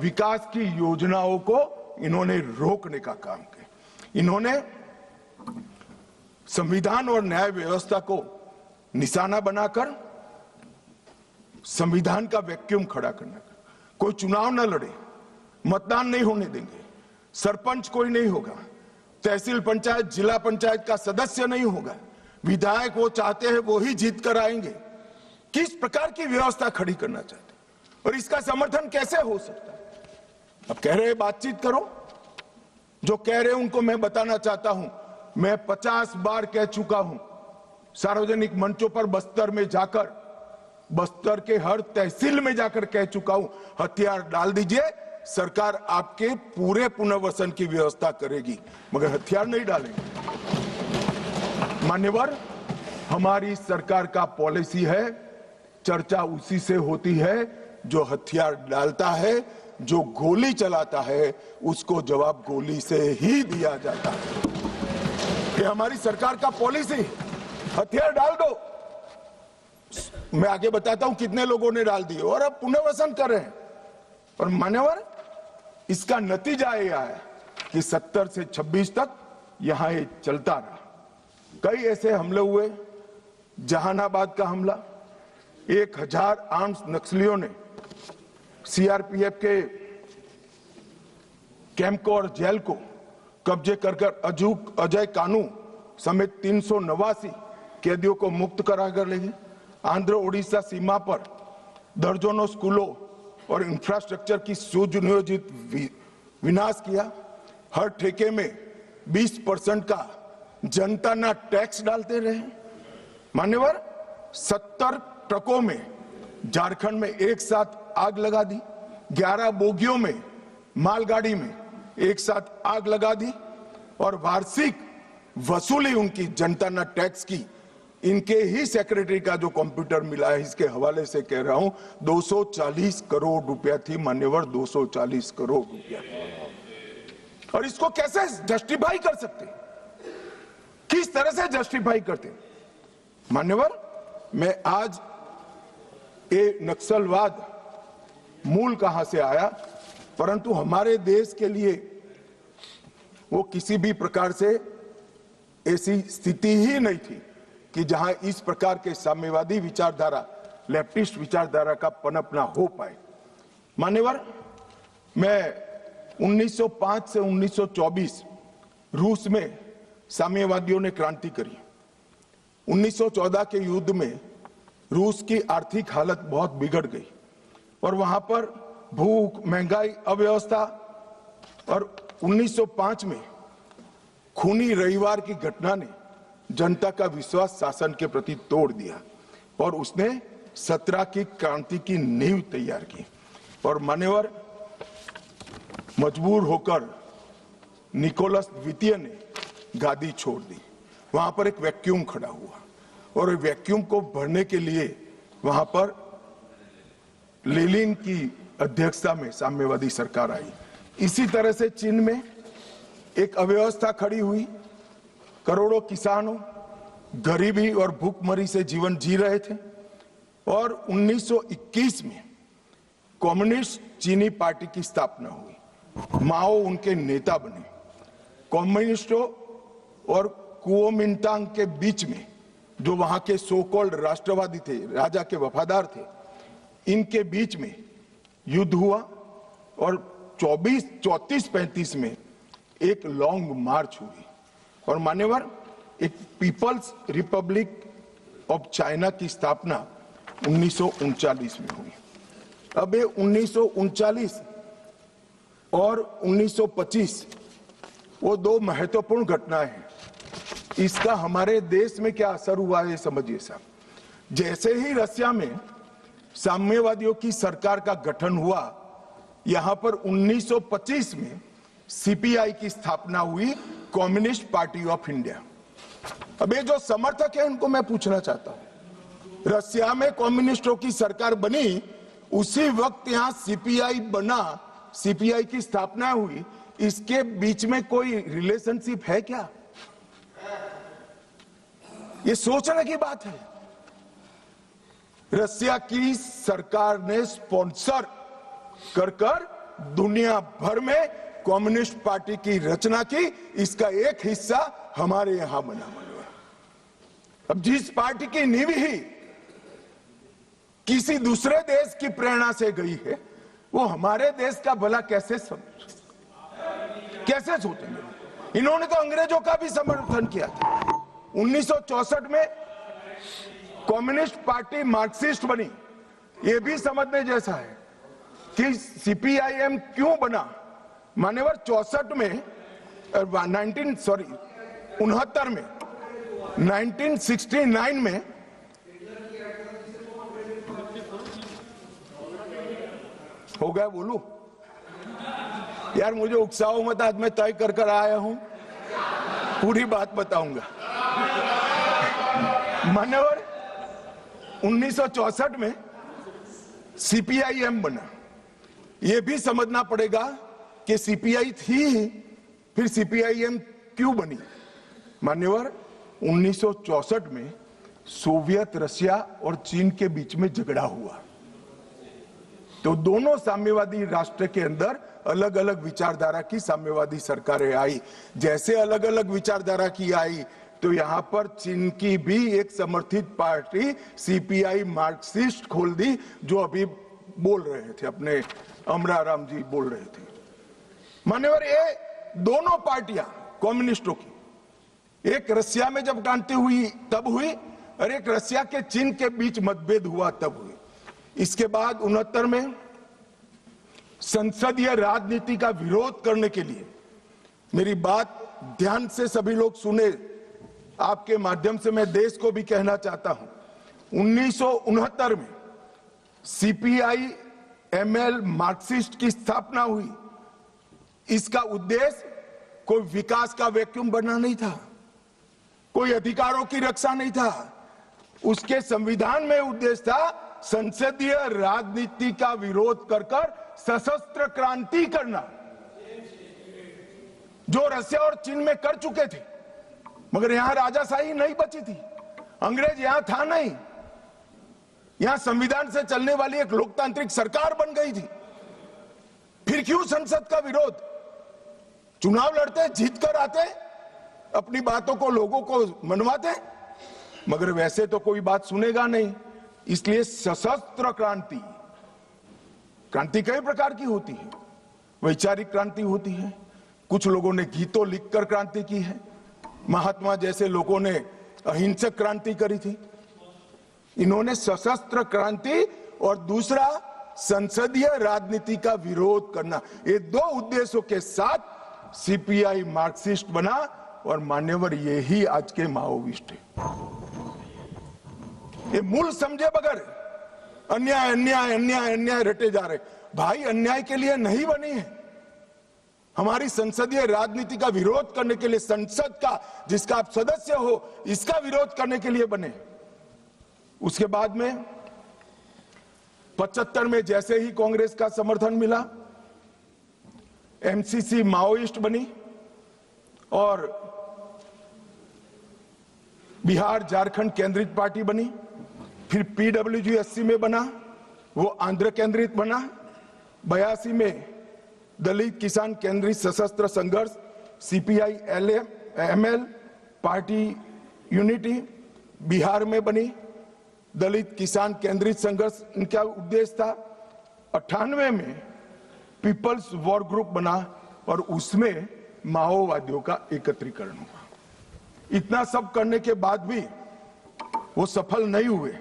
विकास की योजनाओं को इन्होंने रोकने का काम किया। इन्होंने संविधान और न्याय व्यवस्था को निशाना बनाकर संविधान का वैक्यूम खड़ा करना। कोई चुनाव न लड़े, मतदान नहीं होने देंगे, सरपंच कोई नहीं होगा, तहसील पंचायत, जिला पंचायत का सदस्य नहीं होगा, विधायक वो चाहते हैं वो ही जीत कर आएंगे। किस प्रकार की व्यवस्था खड़ी करना चाहते हैं और इसका समर्थन कैसे हो सकता है? अब कह रहे बातचीत करो, जो कह रहे उनको मैं बताना चाहता हूं, मैं 50 बार कह चुका हूं सार्वजनिक मंचों पर, बस्तर में जाकर, बस्तर के हर तहसील में जाकर कह चुका हूं, हथियार डाल दीजिए, सरकार आपके पूरे पुनर्वसन की व्यवस्था करेगी, मगर हथियार नहीं डालेंगे। मान्यवर, हमारी सरकार का पॉलिसी है, चर्चा उसी से होती है जो हथियार डालता है, जो गोली चलाता है उसको जवाब गोली से ही दिया जाता है। ये हमारी सरकार का पॉलिसी। हथियार डाल दो, मैं आगे बताता हूं कितने लोगों ने डाल दिए और अब पुनर्वसन कर रहे हैं। और मान्यवर, इसका नतीजा ये आया कि 70 से 26 तक यहां ये चलता रहा। कई ऐसे हमले हुए, जहानाबाद का हमला, 1000 आर्म्स नक्सलियों ने सीआरपीएफ के कैंप को और जेल को कब्जे कर अजय कानू समेत 389 कैदियों को मुक्त कराकर ले गए। आंध्र ओडिशा सीमा पर दर्जनों स्कूलों और इंफ्रास्ट्रक्चर की सुनियोजित विनाश किया। हर ठेके में 20% का जनता ना टैक्स डालते रहे। मान्यवर, 70 ट्रकों में झारखंड में एक साथ आग लगा दी, 11 बोगियों में मालगाड़ी में एक साथ आग लगा दी और वार्षिक वसूली उनकी जनता ना टैक्स की, इनके ही सेक्रेटरी का जो कंप्यूटर मिला है इसके हवाले से कह रहा हूं, 240 करोड़ रुपया थी। मान्यवर, 240 करोड़ रुपया। और इसको कैसे जस्टिफाई कर सकते, किस तरह से जस्टिफाई करते? मान्यवर, मैं आज ये नक्सलवाद मूल कहां से आया, परंतु हमारे देश के लिए वो किसी भी प्रकार से ऐसी स्थिति ही नहीं थी कि जहां इस प्रकार के साम्यवादी विचारधारा, लेफ्टिस्ट विचारधारा का पनपना हो पाए। मान्यवर, मैं 1905 से 1924 रूस में साम्यवादियों ने क्रांति करी। 1914 के युद्ध में रूस की आर्थिक हालत बहुत बिगड़ गई और वहां पर भूख, महंगाई, अव्यवस्था और 1905 में खूनी रविवार की घटना ने जनता का विश्वास शासन के प्रति तोड़ दिया और उसने 17 की क्रांति की नींव तैयार की। और मान्यवर, मजबूर होकर निकोलस द्वितीय ने गादी छोड़ दी। वहां पर एक वैक्यूम खड़ा हुआ और वैक्यूम को भरने के लिए वहां पर लेनिन की अध्यक्षता में साम्यवादी सरकार आई। इसी तरह से चीन में एक अव्यवस्था खड़ी हुई, करोड़ों किसानों गरीबी और भूखमरी से जीवन जी रहे थे और 1921 में कम्युनिस्ट चीनी पार्टी की स्थापना हुई। माओ उनके नेता बने। कम्युनिस्टों और कुओमिंटांग के बीच में जो वहां के सो कॉल्ड राष्ट्रवादी थे, राजा के वफादार थे, इनके बीच में युद्ध हुआ और 34-35 में एक लॉन्ग मार्च हुई और मान्यवर एक पीपल्स रिपब्लिक ऑफ चाइना की स्थापना 1939 में हुई। अब ये 1939 और 1925 वो दो महत्वपूर्ण घटनाएं हैं। इसका हमारे देश में क्या असर हुआ है समझिए साहब। जैसे ही रसिया में साम्यवादियों की सरकार का गठन हुआ, यहां पर 1925 में सीपीआई की स्थापना हुई, कम्युनिस्ट पार्टी ऑफ इंडिया। अब ये जो समर्थक है उनको मैं पूछना चाहता हूं, रसिया में कम्युनिस्टों की सरकार बनी, उसी वक्त यहां सीपीआई बना, सीपीआई की स्थापना हुई, इसके बीच में कोई रिलेशनशिप है क्या? ये सोचने की बात है। रसिया की सरकार ने स्पॉन्सर कर दुनिया भर में कम्युनिस्ट पार्टी की रचना की, इसका एक हिस्सा हमारे यहां बना हुआ। अब जिस पार्टी की नींव ही किसी दूसरे देश की प्रेरणा से गई है, वो हमारे देश का भला कैसे सोचेंगे? इन्होंने तो अंग्रेजों का भी समर्थन किया था। 1964 में कम्युनिस्ट पार्टी मार्क्सिस्ट बनी। ये भी समझने जैसा है कि सीपीआईएम क्यों बना। मान्यवर 64 में 69 में 1969 में हो गया, बोलू यार, मुझे उकसाओ मत, आज मैं तय कर आया हूं, पूरी बात बताऊंगा। मान्यवर 1964 में सीपीआईएम बना। यह भी समझना पड़ेगा कि सीपीआई थी, फिर सीपीआईएम क्यों बनी। मान्यवर 1964 में सोवियत रशिया और चीन के बीच में झगड़ा हुआ, तो दोनों साम्यवादी राष्ट्र के अंदर अलग अलग विचारधारा की साम्यवादी सरकारें आई। जैसे अलग अलग विचारधारा की आई, तो यहां पर चीन की भी एक समर्थित पार्टी सीपीआई मार्क्सिस्ट खोल दी, जो अभी बोल रहे थे, अपने अमराराम जी बोल रहे थे। मान्यवर ये दोनों पार्टियां कम्युनिस्टों की, एक रसिया में जब क्रांति हुई तब हुई, और एक रसिया के चीन के बीच मतभेद हुआ तब हुई। इसके बाद 69 में संसदीय राजनीति का विरोध करने के लिए, मेरी बात ध्यान से सभी लोग सुने, आपके माध्यम से मैं देश को भी कहना चाहता हूं, 1969 में सीपीआई एमएल मार्क्सिस्ट की स्थापना हुई। इसका उद्देश्य कोई विकास का वैक्यूम बनना नहीं था, कोई अधिकारों की रक्षा नहीं था। उसके संविधान में उद्देश्य था संसदीय राजनीति का विरोध कर सशस्त्र क्रांति करना, जो रसिया और चीन में कर चुके थे। मगर यहां राजाशाही नहीं बची थी, अंग्रेज यहां था नहीं, यहां संविधान से चलने वाली एक लोकतांत्रिक सरकार बन गई थी। फिर क्यों संसद का विरोध? चुनाव लड़ते, जीत कर आते, अपनी बातों को लोगों को मनवाते, मगर वैसे तो कोई बात सुनेगा नहीं। इसलिए सशस्त्र क्रांति, क्रांति कई प्रकार की होती है। वैचारिक क्रांति होती है, कुछ लोगों ने गीतों लिखकर क्रांति की है, महात्मा जैसे लोगों ने अहिंसक क्रांति करी थी। इन्होंने सशस्त्र क्रांति और दूसरा संसदीय राजनीति का विरोध करना, ये दो उद्देश्यों के साथ सीपीआई मार्क्सिस्ट बना। और मान्यवर यही आज के माओविस्ट है। ये मूल समझे बगैर अन्याय अन्याय अन्याय अन्याय रटे जा रहे। भाई अन्याय के लिए नहीं बनी है, हमारी संसदीय राजनीति का विरोध करने के लिए, संसद का जिसका आप सदस्य हो, इसका विरोध करने के लिए बने। उसके बाद में 75 में जैसे ही कांग्रेस का समर्थन मिला, एमसीसी माओइस्ट बनी। और बिहार झारखंड केंद्रित पार्टी बनी, फिर पीडब्ल्यूजी 80 में बना, वो आंध्र केंद्रित बना, 82 में दलित किसान केंद्रित सशस्त्र संघर्ष CPI ML party unity Bihar में बनी, दलित किसान केंद्रित संघर्ष इनका उद्देश्य था। 98 में पीपल्स वॉर ग्रुप बना और उसमें माओवादियों का एकत्रीकरण हुआ। इतना सब करने के बाद भी वो सफल नहीं हुए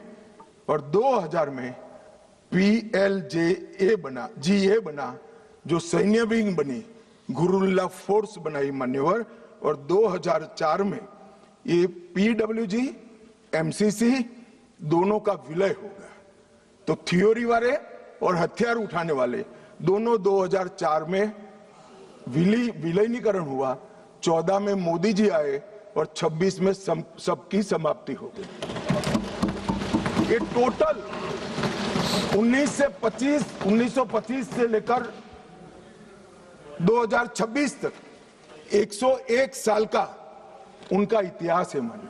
और 2000 में PLJA बना, GA बना, जो सैन्य विंग बनी, गुरुल्ला फोर्स बनाई मान्यवर, और 2004 में ये PWG MCC दोनों का विलय हो गया। तो थियोरी वाले और हथियार उठाने वाले दोनों 2004 में विलीनीकरण हुआ, 14 में मोदी जी आए और 26 में सबकी समाप्ति हो गई। ये टोटल 1925 से लेकर 2026 तक 101 साल का उनका इतिहास है मानिए।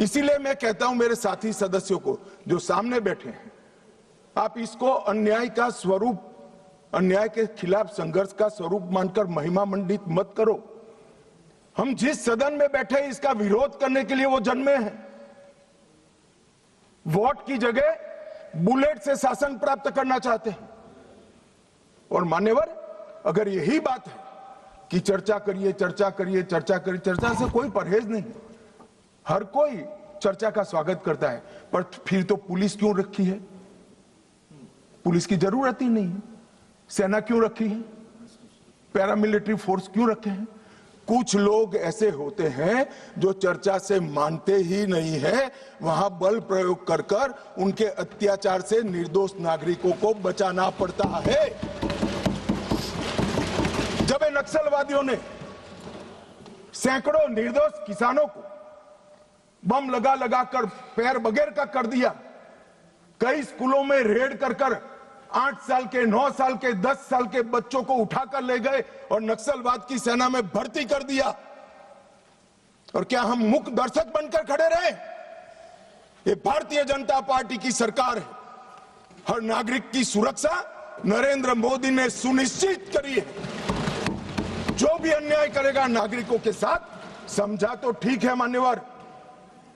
इसीलिए मैं कहता हूं मेरे साथी सदस्यों को जो सामने बैठे हैं, आप इसको अन्याय का स्वरूप, अन्याय के खिलाफ संघर्ष का स्वरूप मानकर महिमा मंडित मत करो। हम जिस सदन में बैठे इसका विरोध करने के लिए वो जन्मे हैं। वोट की जगह बुलेट से शासन प्राप्त करना चाहते हैं। और मान्यवर, अगर यही बात है कि चर्चा करिए, चर्चा करिए, चर्चा करिए, चर्चा से कोई परहेज नहीं, हर कोई चर्चा का स्वागत करता है, पर फिर तो पुलिस क्यों रखी है? पुलिस की जरूरत ही नहीं है। सेना क्यों रखी है? पैरामिलिट्री फोर्स क्यों रखे हैं? कुछ लोग ऐसे होते हैं जो चर्चा से मानते ही नहीं है, वहां बल प्रयोग कर कर उनके अत्याचार से निर्दोष नागरिकों को बचाना पड़ता है। जब नक्सलवादियों ने सैकड़ों निर्दोष किसानों को बम लगा लगा कर पैर बगैर का कर दिया, कई स्कूलों में रेड कर कर 8 साल के, 9 साल के, 10 साल के बच्चों को उठाकर ले गए और नक्सलवाद की सेना में भर्ती कर दिया, और क्या हम मूक दर्शक बनकर खड़े रहे? ये भारतीय जनता पार्टी की सरकार है। हर नागरिक की सुरक्षा नरेंद्र मोदी ने सुनिश्चित करी है। जो भी अन्याय करेगा नागरिकों के साथ, समझा तो ठीक है मान्यवर,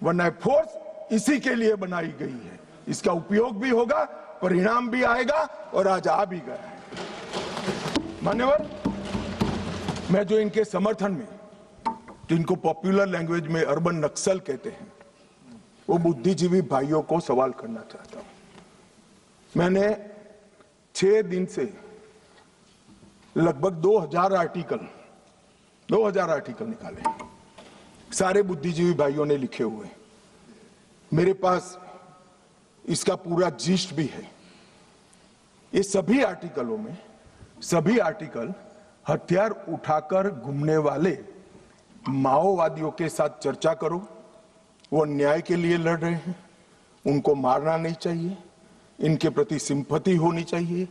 वरना फोर्स इसी के लिए बनाई गई है। इसका उपयोग भी होगा, परिणाम भी आएगा, और आज आ भी गया है। मान्यवर, मैं जो इनके समर्थन में, जिनको पॉपुलर लैंग्वेज में अर्बन नक्सल कहते हैं, वो बुद्धिजीवी भाइयों को सवाल करना चाहता हूं। मैंने 6 दिन से लगभग 2000 आर्टिकल निकाले, सारे बुद्धिजीवी भाइयों ने लिखे हुए। मेरे पास इसका पूरा जिस्ट भी है। ये सभी आर्टिकलों में, सभी आर्टिकल हथियार उठाकर घूमने वाले माओवादियों के साथ चर्चा करो, वो न्याय के लिए लड़ रहे हैं, उनको मारना नहीं चाहिए, इनके प्रति सिंपैथी होनी चाहिए,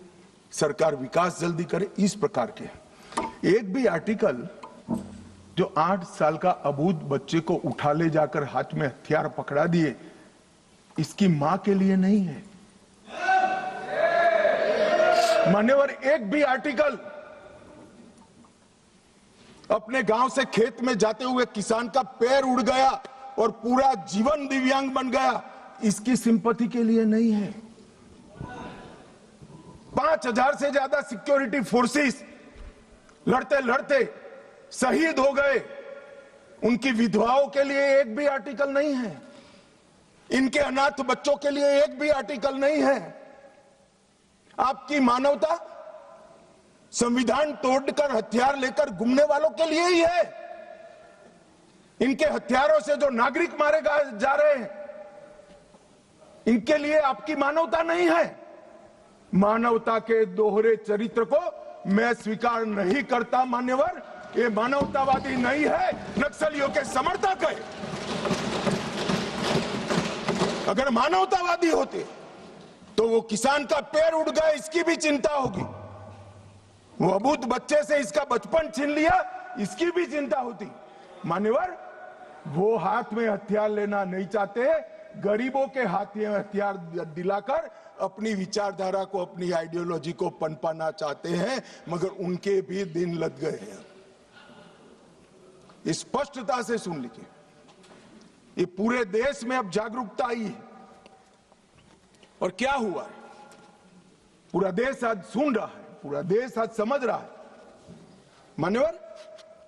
सरकार विकास जल्दी करे, इस प्रकार के। एक भी आर्टिकल जो 8 साल का अबूझ बच्चे को उठा ले जाकर हाथ में हथियार पकड़ा दिए, इसकी मां के लिए नहीं है। मान्यवर, एक भी आर्टिकल अपने गांव से खेत में जाते हुए किसान का पैर उड़ गया और पूरा जीवन दिव्यांग बन गया, इसकी सिंपैथी के लिए नहीं है। 5000 से ज्यादा सिक्योरिटी फोर्सेस लड़ते लड़ते शहीद हो गए, उनकी विधवाओं के लिए एक भी आर्टिकल नहीं है। इनके अनाथ बच्चों के लिए एक भी आर्टिकल नहीं है। आपकी मानवता संविधान तोड़कर हथियार लेकर घूमने वालों के लिए ही है। इनके हथियारों से जो नागरिक मारे जा रहे हैं, इनके लिए आपकी मानवता नहीं है। मानवता के दोहरे चरित्र को मैं स्वीकार नहीं करता मान्यवर। ये मानवतावादी नहीं है, नक्सलियों के समर्थक है। अगर मानवतावादी होते तो वो किसान का पैर उड़ गया इसकी भी चिंता होगी, वो अबूझ बच्चे से इसका बचपन छीन लिया इसकी भी चिंता होती। मान्यवर, वो हाथ में हथियार लेना नहीं चाहते, गरीबों के हाथ में हथियार दिलाकर अपनी विचारधारा को, अपनी आइडियोलॉजी को पनपाना चाहते हैं, मगर उनके भी दिन लग गए हैं। स्पष्टता से सुन लीजिए, ये पूरे देश में अब जागरूकता आई है। और क्या हुआ है, पूरा देश आज सुन रहा है, पूरा देश आज समझ रहा है। मान्यवर,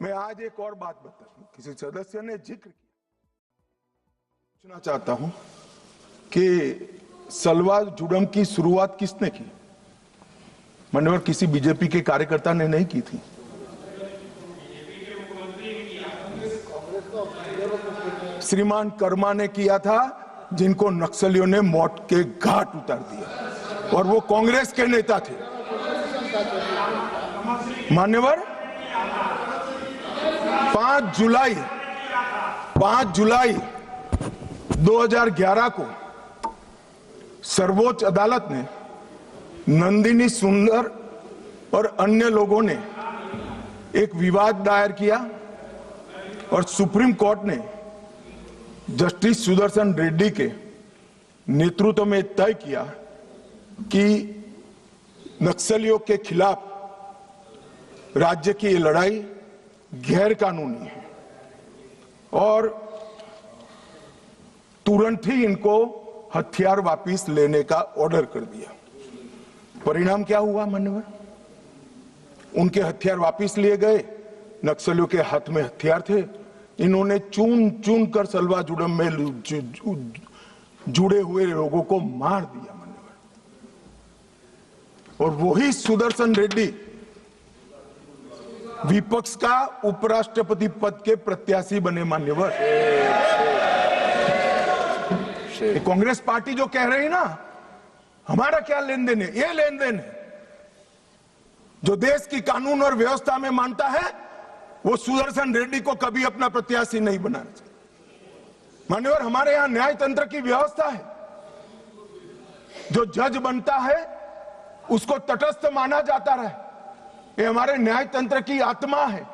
मैं आज एक और बात बता दूं, किसी सदस्य ने जिक्र किया, पूछना चाहता हूं कि सलवा जुडम की शुरुआत किसने की? मान्यवर, किसी बीजेपी के कार्यकर्ता ने नहीं की थी। श्रीमान कर्मा ने किया था, जिनको नक्सलियों ने मौत के घाट उतार दिया, और वो कांग्रेस के नेता थे। मान्यवर, 5 जुलाई 2011 को सर्वोच्च अदालत ने नंदिनी सुंदर और अन्य लोगों ने एक विवाद दायर किया और सुप्रीम कोर्ट ने जस्टिस सुदर्शन रेड्डी के नेतृत्व में तय किया कि नक्सलियों के खिलाफ राज्य की ये लड़ाई गैर कानूनी है और तुरंत ही इनको हथियार वापस लेने का ऑर्डर कर दिया। परिणाम क्या हुआ मान्यवर? उनके हथियार वापस लिए गए, नक्सलियों के हाथ में हथियार थे, इन्होंने चुन चुन कर सलवा जुडम में जुड़े हुए लोगों को मार दिया मान्यवर। और वही सुदर्शन रेड्डी विपक्ष का उपराष्ट्रपति पद के प्रत्याशी बने मान्यवर। कांग्रेस पार्टी जो कह रही ना हमारा क्या लेन देन है, ये लेन देन है। जो देश की कानून और व्यवस्था में मानता है वो सुदर्शन रेड्डी को कभी अपना प्रत्याशी नहीं बनाना चाहिए। मान्यवर, हमारे यहां न्याय तंत्र की व्यवस्था है, जो जज बनता है उसको तटस्थ माना जाता रहे, ये हमारे न्याय तंत्र की आत्मा है।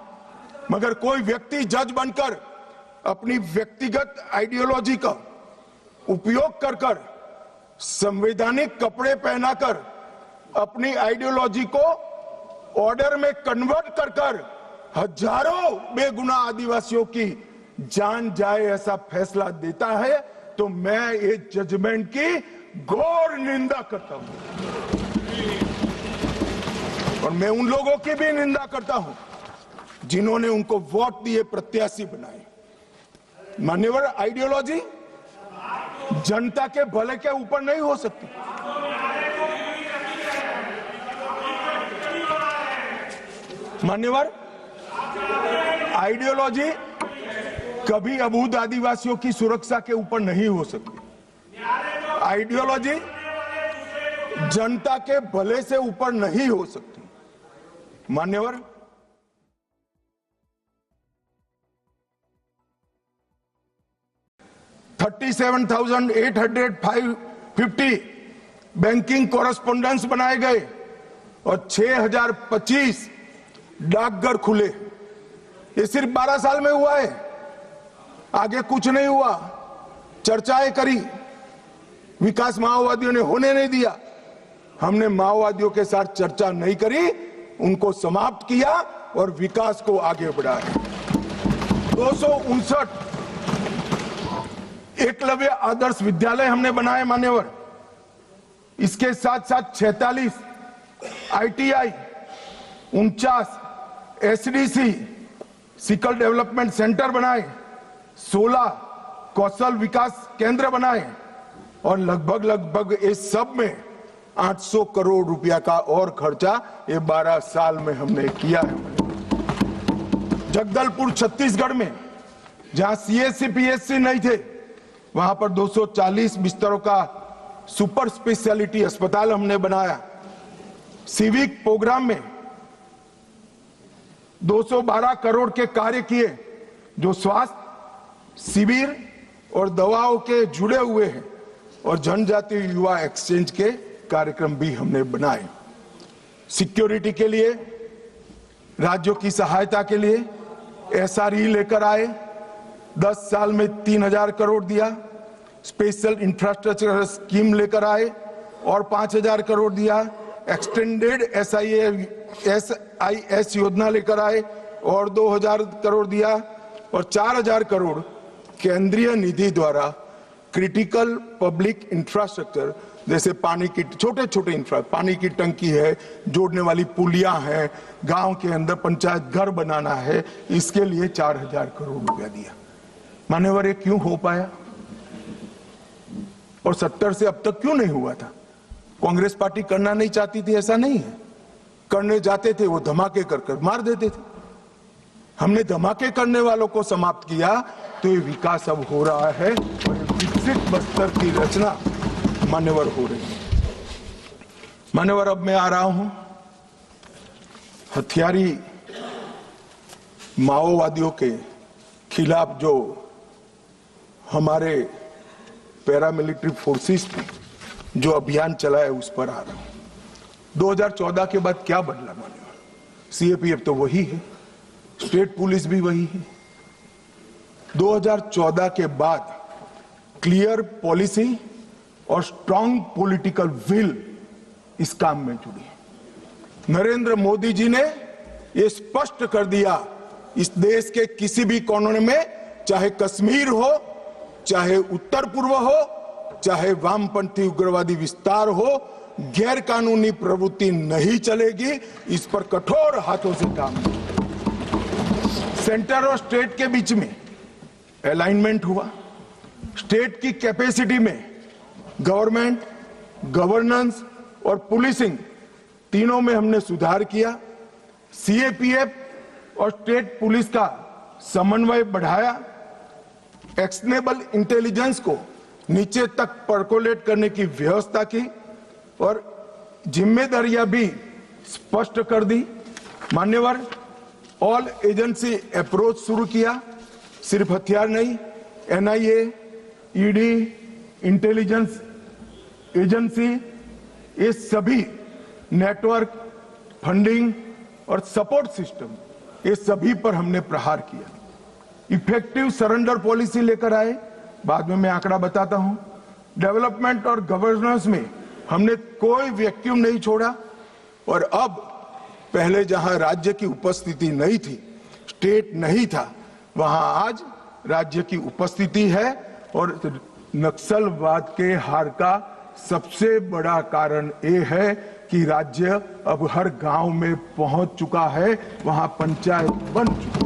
मगर कोई व्यक्ति जज बनकर अपनी व्यक्तिगत आइडियोलॉजी का उपयोग कर कर, संवैधानिक कपड़े पहनाकर अपनी आइडियोलॉजी को ऑर्डर में कन्वर्ट कर कर हजारों बेगुनाह आदिवासियों की जान जाए ऐसा फैसला देता है, तो मैं ये जजमेंट की घोर निंदा करता हूं। और मैं उन लोगों की भी निंदा करता हूं जिन्होंने उनको वोट दिए, प्रत्याशी बनाए। मान्यवर, आइडियोलॉजी जनता के भले के ऊपर नहीं हो सकती। मान्यवर, आइडियोलॉजी कभी अबूझ आदिवासियों की सुरक्षा के ऊपर नहीं हो सकती। आइडियोलॉजी जनता के भले से ऊपर नहीं हो सकती। मान्यवर, $37,850 बैंकिंग कॉरेस्पोंडेंस बनाए गए और 6,025 डाकघर खुले। ये सिर्फ 12 साल में हुआ है, आगे कुछ नहीं हुआ। चर्चाएं करी, विकास माओवादियों ने होने नहीं दिया। हमने माओवादियों के साथ चर्चा नहीं करी, उनको समाप्त किया और विकास को आगे बढ़ाया। 259 एकलव्य आदर्श विद्यालय हमने बनाए मान्यवर। इसके साथ साथ 46 ITI, 49 SDC sickle development centre बनाए, 16 कौशल विकास केंद्र बनाए और लगभग इस सब में 800 करोड़ रुपया का और खर्चा ये 12 साल में हमने किया है। जगदलपुर छत्तीसगढ़ में जहां CSC PSC नहीं थे, वहां पर 240 बिस्तरों का सुपर स्पेशलिटी अस्पताल हमने बनाया। सिविक प्रोग्राम में 212 करोड़ के कार्य किए, जो स्वास्थ्य शिविर और दवाओं के जुड़े हुए हैं, और जनजातीय युवा एक्सचेंज के कार्यक्रम भी हमने बनाए। सिक्योरिटी के लिए, राज्यों की सहायता के लिए SRE लेकर आए, 10 साल में 3000 करोड़ दिया। स्पेशल इंफ्रास्ट्रक्चर स्कीम लेकर आए और 5000 करोड़ दिया। एक्सटेंडेड SIS योजना लेकर आए और 2000 करोड़ दिया और 4000 करोड़ केंद्रीय निधि द्वारा क्रिटिकल पब्लिक इंफ्रास्ट्रक्चर जैसे पानी की छोटे छोटे पानी की टंकी है, जोड़ने वाली पुलियां हैं, गांव के अंदर पंचायत घर बनाना है, इसके लिए 4000 करोड़ रुपया दिया। मान्यवर, ये क्यों हो पाया और 70 से अब तक क्यों नहीं हुआ था? कांग्रेस पार्टी करना नहीं चाहती थी ऐसा नहीं है, करने जाते थे वो धमाके कर मार देते थे। हमने धमाके करने वालों को समाप्त किया तो ये विकास अब हो रहा है और विकसित बस्तर की रचना मान्यवर हो रही है। मान्यवर, अब मैं आ रहा हूं हथियारी माओवादियों के खिलाफ जो हमारे पैरामिलिट्री फोर्सेस ने जो अभियान चलाया उस पर आ रहा हूं। 2014 के बाद क्या बदला मान्यवर? CAPF तो वही है, स्टेट पुलिस भी वही है। 2014 के बाद क्लियर पॉलिसी और स्ट्रॉन्ग पॉलिटिकल विल इस काम में जुड़ी। नरेंद्र मोदी जी ने यह स्पष्ट कर दिया, इस देश के किसी भी कोने में, चाहे कश्मीर हो, चाहे उत्तर पूर्व हो, चाहे वामपंथी उग्रवादी विस्तार हो, गैर कानूनी प्रवृत्ति नहीं चलेगी। इस पर कठोर हाथों से काम सेंटर और स्टेट के बीच में अलाइनमेंट हुआ। स्टेट की कैपेसिटी में गवर्नमेंट, गवर्नेंस और पुलिसिंग तीनों में हमने सुधार किया। CAPF और स्टेट पुलिस का समन्वय बढ़ाया। एक्शनेबल इंटेलिजेंस को नीचे तक परकोलेट करने की व्यवस्था की और जिम्मेदारियां भी स्पष्ट कर दी। मान्यवर, ऑल एजेंसी अप्रोच शुरू किया। सिर्फ हथियार नहीं, NIA, ED, इंटेलिजेंस एजेंसी, ये सभी नेटवर्क, फंडिंग और सपोर्ट सिस्टम, ये सभी पर हमने प्रहार किया। इफेक्टिव सरेंडर पॉलिसी लेकर आए, बाद में मैं आंकड़ा बताता हूं। डेवलपमेंट और गवर्नेंस में हमने कोई वैक्यूम नहीं छोड़ा और अब पहले जहां राज्य की उपस्थिति नहीं थी, स्टेट नहीं था, वहां आज राज्य की उपस्थिति है। और नक्सलवाद के हार का सबसे बड़ा कारण ये है कि राज्य अब हर गांव में पहुंच चुका है, वहां पंचायत बन चुकी है।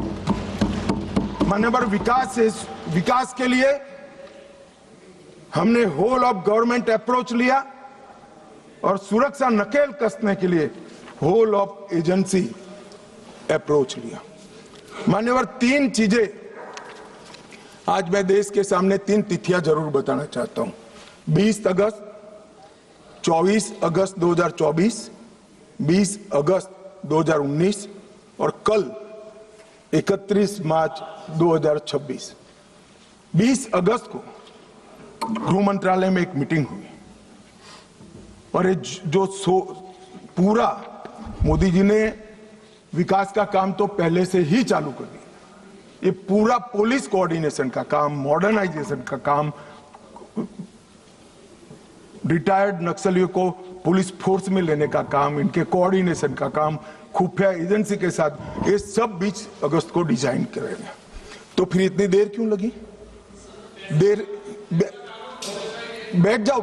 मान्यवर, विकास के लिए हमने होल ऑफ गवर्नमेंट अप्रोच लिया और सुरक्षा नकेल कसने के लिए होल ऑफ एजेंसी अप्रोच लिया। मान्यवर, 3 चीजें आज मैं देश के सामने 3 तिथियां जरूर बताना चाहता हूं। 20 अगस्त, 24 अगस्त 2024, 20 अगस्त 2019 और कल 31 मार्च 2026। 20 अगस्त को गृह मंत्रालय में एक मीटिंग हुई और जो पूरा मोदी जी ने विकास का काम तो पहले से ही चालू कर दिया। ये पूरा पुलिस कोऑर्डिनेशन का काम, मॉडर्नाइजेशन का काम, रिटायर्ड नक्सलियों को पुलिस फोर्स में लेने का काम, इनके कोऑर्डिनेशन का काम, खुफिया एजेंसी के साथ, ये सब 20 अगस्त को डिजाइन करेंगे। तो फिर इतनी देर क्यों लगी? बैठ जाओ।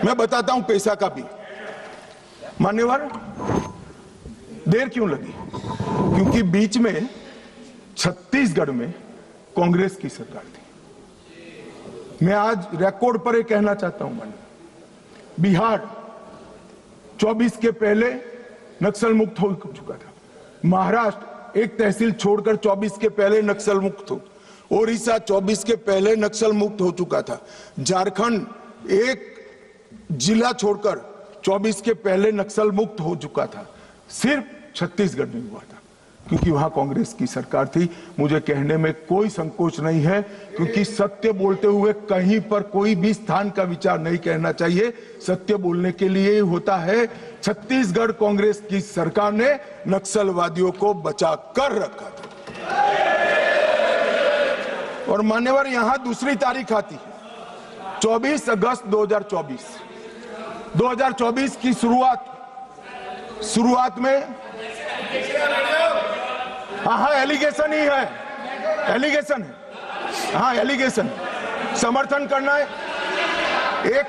मैं बताता हूं पैसा का भी। मान्यवर, देर क्यों लगी? क्योंकि बीच में छत्तीसगढ़ में कांग्रेस की सरकार थी। मैं आज रिकॉर्ड पर ये कहना चाहता हूं, मान्यवर, बिहार 24 के पहले नक्सल मुक्त हो चुका था। महाराष्ट्र एक तहसील छोड़कर 24 के पहले नक्सल मुक्त हो। ओडिशा 24 के पहले नक्सल मुक्त हो चुका था। झारखंड एक जिला छोड़कर 24 के पहले नक्सल मुक्त हो चुका था। सिर्फ छत्तीसगढ़ में हुआ था क्योंकि वहां कांग्रेस की सरकार थी। मुझे कहने में कोई संकोच नहीं है, क्योंकि सत्य बोलते हुए कहीं पर कोई भी स्थान का विचार नहीं कहना चाहिए। सत्य बोलने के लिए ही होता है। छत्तीसगढ़ कांग्रेस की सरकार ने नक्सलवादियों को बचा कर रखा था। और मान्यवर यहां दूसरी तारीख आती है 24 अगस्त 2024 की शुरुआत में हाँ एलिगेशन ही है, एलिगेशन है, हाँ एलिगेशन समर्थन करना है। एक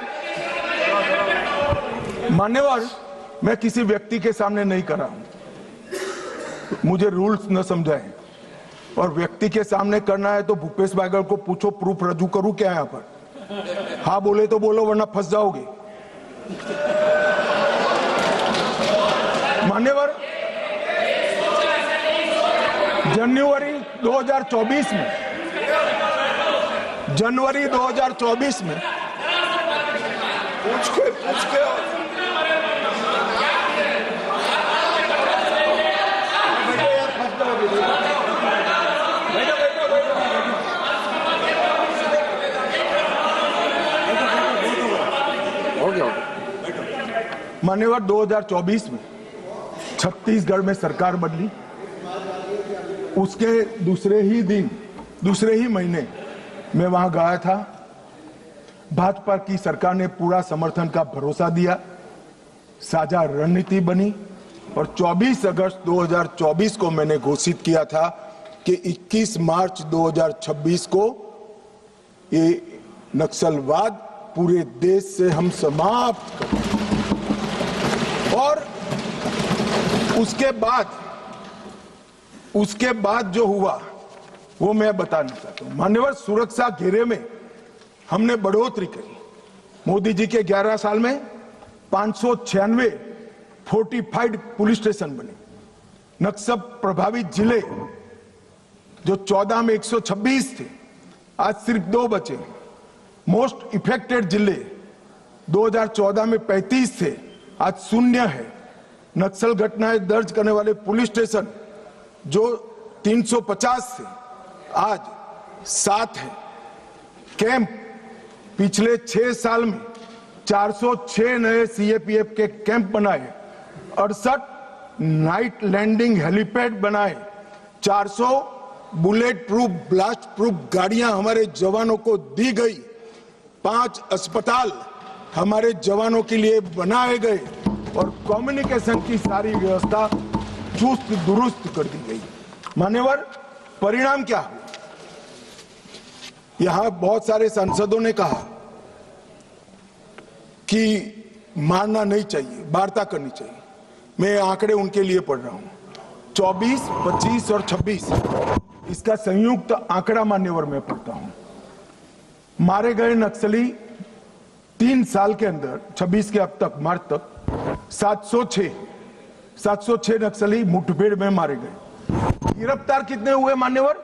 मान्यवर मैं किसी व्यक्ति के सामने नहीं कर रहा हूं, मुझे रूल्स न समझाएं। और व्यक्ति के सामने करना है तो भूपेश बागल को पूछो, प्रूफ रजू करूं क्या यहां पर? हाँ बोले तो बोलो वरना फंस जाओगे। मान्यवर जनवरी 2024 में पूछ के मान्यवर 2024 में छत्तीसगढ़ में सरकार बदली, उसके दूसरे ही महीने मैं वहां गया था। भाजपा की सरकार ने पूरा समर्थन का भरोसा दिया, साझा रणनीति बनी और 24 अगस्त 2024 को मैंने घोषित किया था कि 21 मार्च 2026 को ये नक्सलवाद पूरे देश से हम समाप्त करें। और उसके बाद जो हुआ वो मैं बताना चाहता हूं। मान्यवर सुरक्षा घेरे में हमने बढ़ोतरी करी। मोदी जी के 11 साल में 596 फोर्टिफाइड पुलिस स्टेशन बने। नक्सल प्रभावित जिले जो 14 में 126 थे, आज सिर्फ 2 बचे। मोस्ट इफेक्टेड जिले 2014 में 35 थे, आज 0 है। नक्सल घटनाएं दर्ज करने वाले पुलिस स्टेशन जो 350 थे, आज 7 है। कैंप पिछले 6 साल में 406 नए सीएपीएफ के कैंप बनाए, 68 नाइट लैंडिंग हेलीपैड बनाए, 400 बुलेट प्रूफ ब्लास्ट प्रूफ गाड़ियां हमारे जवानों को दी गई, 5 अस्पताल हमारे जवानों के लिए बनाए गए और कम्युनिकेशन की सारी व्यवस्था चुस्त दुरुस्त कर दी गई। मान्यवर परिणाम क्या हुआ? यहां बहुत सारे सांसदों ने कहा कि मारना नहीं चाहिए, वार्ता करनी चाहिए। मैं आंकड़े उनके लिए पढ़ रहा हूं। 24, 25 और 26 इसका संयुक्त आंकड़ा मान्यवर में पढ़ता हूं। मारे गए नक्सली 3 साल के अंदर 26 के अब तक मार्च तक 706 नक्सली मुठभेड़ में मारे गए। गिरफ्तार कितने हुए मान्यवर?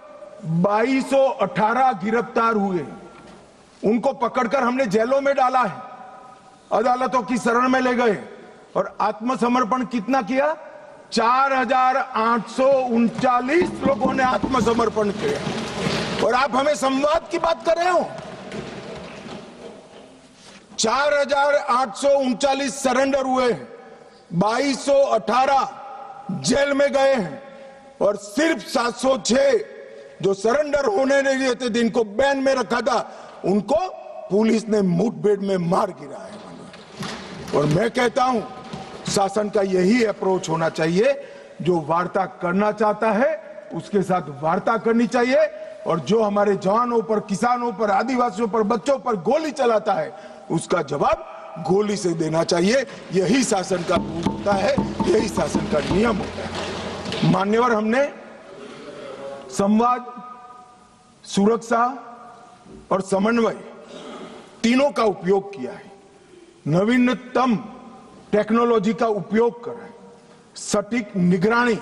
2218 गिरफ्तार हुए। उनको पकड़कर हमने जेलों में डाला है, अदालतों की शरण में ले गए और आत्मसमर्पण कितना किया? 4839 लोगों ने आत्मसमर्पण किया। और आप हमें संवाद की बात कर रहे हो? 4839 सरेंडर हुए, 2218 जेल में गए हैं और सिर्फ 706 जो सरेंडर होने नहीं देते थे, इनको बैन में रखा था, उनको पुलिस ने मुठभेड़ में मार गिरा है। और मैं कहता हूं शासन का यही अप्रोच होना चाहिए। जो वार्ता करना चाहता है उसके साथ वार्ता करनी चाहिए और जो हमारे जवानों पर, किसानों पर, आदिवासियों पर, बच्चों पर गोली चलाता है उसका जवाब गोली से देना चाहिए। यही शासन का रूल होता है, यही शासन का नियम होता है। मान्यवर हमने संवाद, सुरक्षा और समन्वय तीनों का उपयोग किया है। नवीनतम टेक्नोलॉजी का उपयोग कर रहे हैं, सटीक निगरानी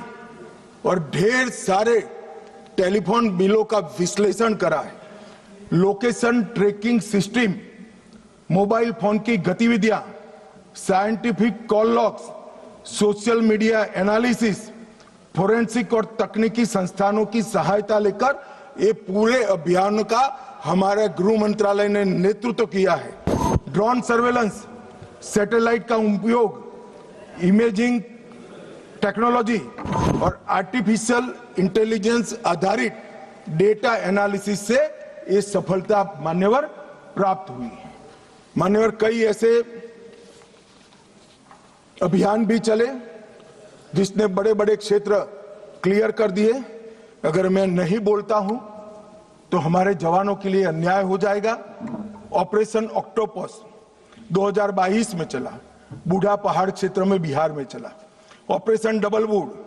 और ढेर सारे टेलीफोन बिलों का विश्लेषण करा है। Location tracking system, mobile phone की गतिविधियां, scientific call logs, social media analysis, forensic और तकनीकी संस्थानों की सहायता लेकर ये पूरे अभियान का हमारे गृह मंत्रालय ने नेतृत्व किया है। ड्रोन सर्वेलेंस, सैटेलाइट का उपयोग, इमेजिंग टेक्नोलॉजी, और आर्टिफिशियल इंटेलिजेंस आधारित डेटा एनालिसिस से ये सफलता मान्यवर प्राप्त हुई है। मान्यवर कई ऐसे अभियान भी चले जिसने बड़े बड़े क्षेत्र क्लियर कर दिए। अगर मैं नहीं बोलता हूं तो हमारे जवानों के लिए अन्याय हो जाएगा। ऑपरेशन ऑक्टोपस 2022 में चला, बूढ़ा पहाड़ क्षेत्र में बिहार में चला। Operation double would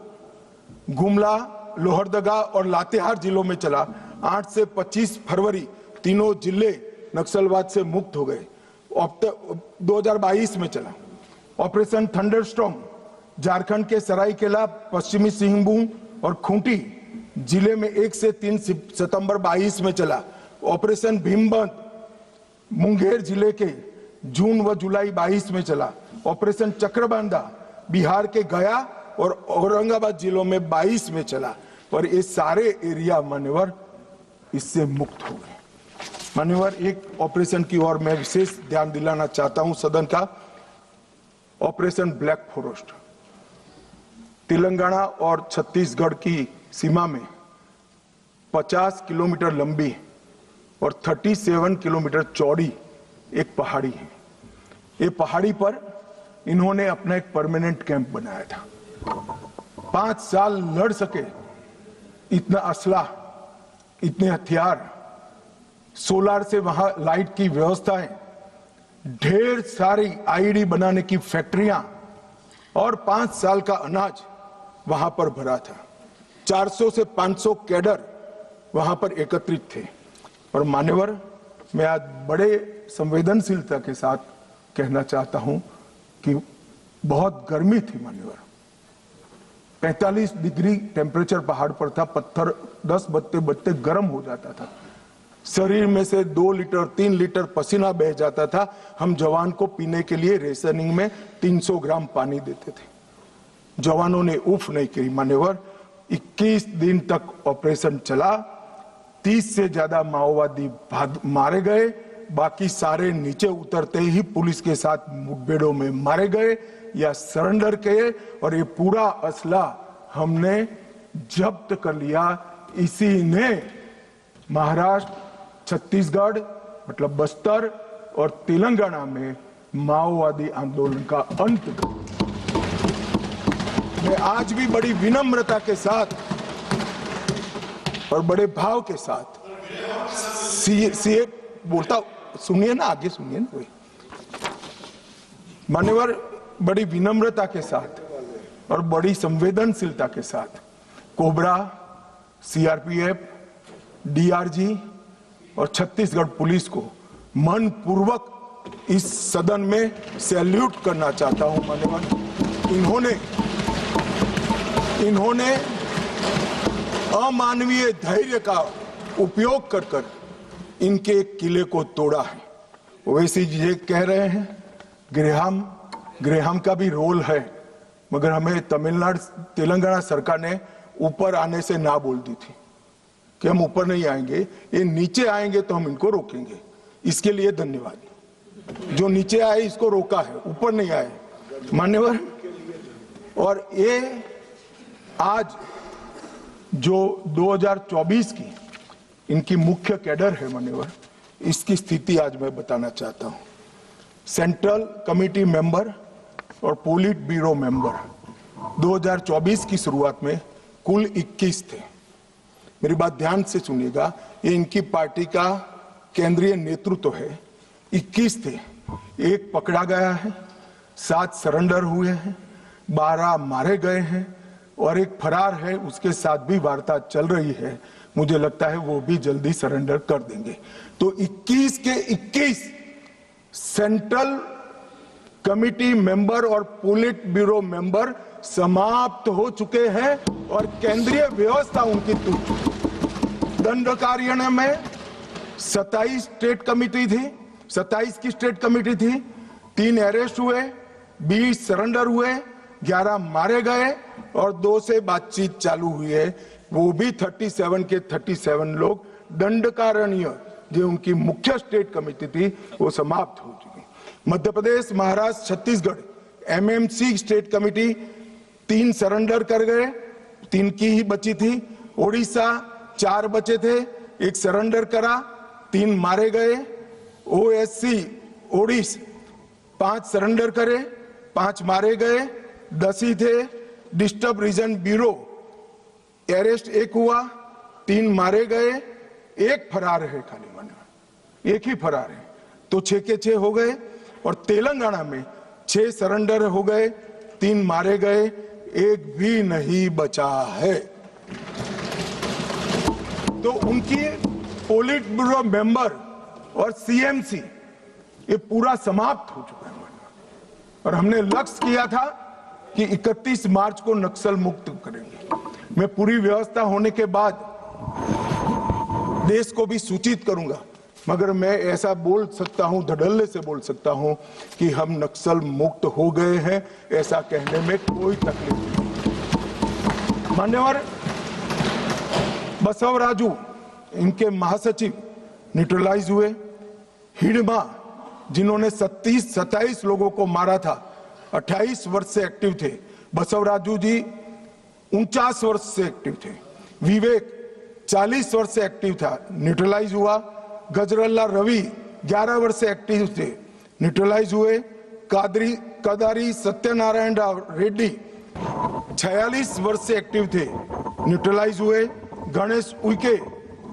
Gumla, Lohardaga और लातेहार जिलों में चला। 8 से 25 फरवरी तीनों जिले नक्सलवाद से मुक्त हो गए। 2022 में चला। ऑपरेशन थंडरस्टॉर्म झारखंड के सरायकेला, पश्चिमी सिंहभूम और खूंटी जिले में 1 से 3 सितंबर 22 में चला। ऑपरेशन भीमबंद मुंगेर जिले के जून व जुलाई 22 में चला। ऑपरेशन चक्रबांधा बिहार के गया और औरंगाबाद जिलों में 22 में चला और ये सारे एरिया मान्यवर इससे मुक्त हो गए। मान्यवर एक ऑपरेशन की ओर मैं विशेष ध्यान दिलाना चाहता हूं सदन का। ऑपरेशन ब्लैक फॉरेस्ट तेलंगाना और छत्तीसगढ़ की सीमा में 50 किलोमीटर लंबी और 37 किलोमीटर चौड़ी एक पहाड़ी है। ये पहाड़ी पर इन्होंने अपना एक परमानेंट कैंप बनाया था। 5 साल लड़ सके इतना असला, इतने हथियार, सोलार से वहां लाइट की व्यवस्थाएं, ढेर सारी आईडी बनाने की फैक्ट्रियां और 5 साल का अनाज वहां पर भरा था। 400 से 500 कैडर वहां पर एकत्रित थे। और मान्यवर मैं आज बड़े संवेदनशीलता के साथ कहना चाहता हूं कि बहुत गर्मी थी मान्यवर। 45 डिग्री टेम्परेचर पहाड़ पर था। पत्थर 10 बजते बजते गर्म हो जाता था। शरीर में से 2 लीटर 3 लीटर पसीना बह जाता था। हम जवान को पीने के लिए रेशनिंग में 300 ग्राम पानी देते थे। जवानों ने उफ नहीं की मान्यवर। 21 दिन तक ऑपरेशन चला। 30 से ज्यादा माओवादी मारे गए। बाकी सारे नीचे उतरते ही पुलिस के साथ मुठभेड़ों में मारे गए या सरेंडर किए और ये पूरा असला हमने जब्त कर लिया। इसी ने महाराष्ट्र, छत्तीसगढ़ मतलब बस्तर और तेलंगाना में माओवादी आंदोलन का अंत किया। मैं आज भी बड़ी विनम्रता के साथ और बड़े भाव के साथ सीए बोलता, सुनिए ना, आगे सुनिए ना। मान्यवर बड़ी विनम्रता के साथ और बड़ी संवेदनशीलता के साथ कोबरा, सीआरपीएफ, डीआरजी और छत्तीसगढ़ पुलिस को मन पूर्वक इस सदन में सैल्यूट करना चाहता हूं। मान्यवर इन्होंने अमानवीय धैर्य का उपयोग कर इनके किले को तोड़ा है। वैसे ये कह रहे हैं ग्रेहाम का भी रोल है, मगर हमें तेलंगाना सरकार ने ऊपर आने से ना बोल दी थी कि हम ऊपर नहीं आएंगे, ये नीचे आएंगे तो हम इनको रोकेंगे। इसके लिए धन्यवाद। जो नीचे आए इसको रोका है, ऊपर नहीं आए मान्यवर। और ये आज जो 2024 की इनकी मुख्य कैडर है मान्यवर, इसकी स्थिति आज मैं बताना चाहता हूं। सेंट्रल कमेटी मेंबर और पोलिट ब्यूरो मेंबर 2024 की शुरुआत में कुल 21 थे। मेरी बात ध्यान से सुनिएगा, ये इनकी पार्टी का केंद्रीय नेतृत्व है। 21 थे, 1 पकड़ा गया है, 7 सरेंडर हुए हैं, 12 मारे गए हैं और 1 फरार है। उसके साथ भी वार्ता चल रही है। मुझे लगता है वो भी जल्दी सरेंडर कर देंगे। तो 21 के 21 सेंट्रल कमिटी मेंबर और पोलिट ब्यूरो मेंबर समाप्त हो चुके हैं और केंद्रीय व्यवस्था उनकी टूट चुकी। दंडकार्यालय में 27 स्टेट कमिटी थी, 27 की स्टेट कमिटी थी। 3 अरेस्ट हुए, 20 सरेंडर हुए, 11 मारे गए और 2 से बातचीत चालू हुई है। वो भी 37 के 37 लोग दंडकारण्य जो उनकी मुख्य स्टेट कमेटी थी वो समाप्त हो चुकी। Madhya Pradesh, Maharashtra, Chhattisgarh MMC state committee 3 surrender कर गए, 3 की ही बची थी। ओडिशा 4 बचे थे, 1 सरेंडर करा, 3 मारे गए। ओएससी ओडिशा 5 सरेंडर करे, 5 मारे गए, 10 ही थे। डिस्टर्ब रीजन ब्यूरो अरेस्ट 1 हुआ, 3 मारे गए, 1 फरार है, खाली माननीय 1 ही फरार है, तो 6 के 6 हो गए। और तेलंगाना में 6 सरेंडर हो गए, 3 मारे गए, 1 भी नहीं बचा है। तो उनकी पोलिट ब्यूरो मेंबर और सीएमसी ये पूरा समाप्त हो चुका है। और हमने लक्ष्य किया था कि 31 मार्च को नक्सल मुक्त करेंगे। मैं पूरी व्यवस्था होने के बाद देश को भी सूचित करूंगा, मगर मैं ऐसा बोल सकता हूं, धड़ल्ले से बोल सकता हूं कि हम नक्सल मुक्त हो गए हैं, ऐसा कहने में कोई तकलीफ नहीं। मान्यवर बसवराजू इनके महासचिव न्यूट्रलाइज हुए। हिडमा जिन्होंने 27 लोगों को मारा था, 28 वर्ष से एक्टिव थे। बसवराजू जी 49 वर्ष से एक्टिव थे। विवेक 40 वर्ष से एक्टिव था, न्यूट्रलाइज हुआ। गजरल्ला रवि 11 वर्ष से एक्टिव थे, न्यूट्रलाइज हुए। कदारी सत्यनारायण रेड्डी 46 वर्ष से एक्टिव थे, न्यूट्रलाइज हुए। गणेश उइके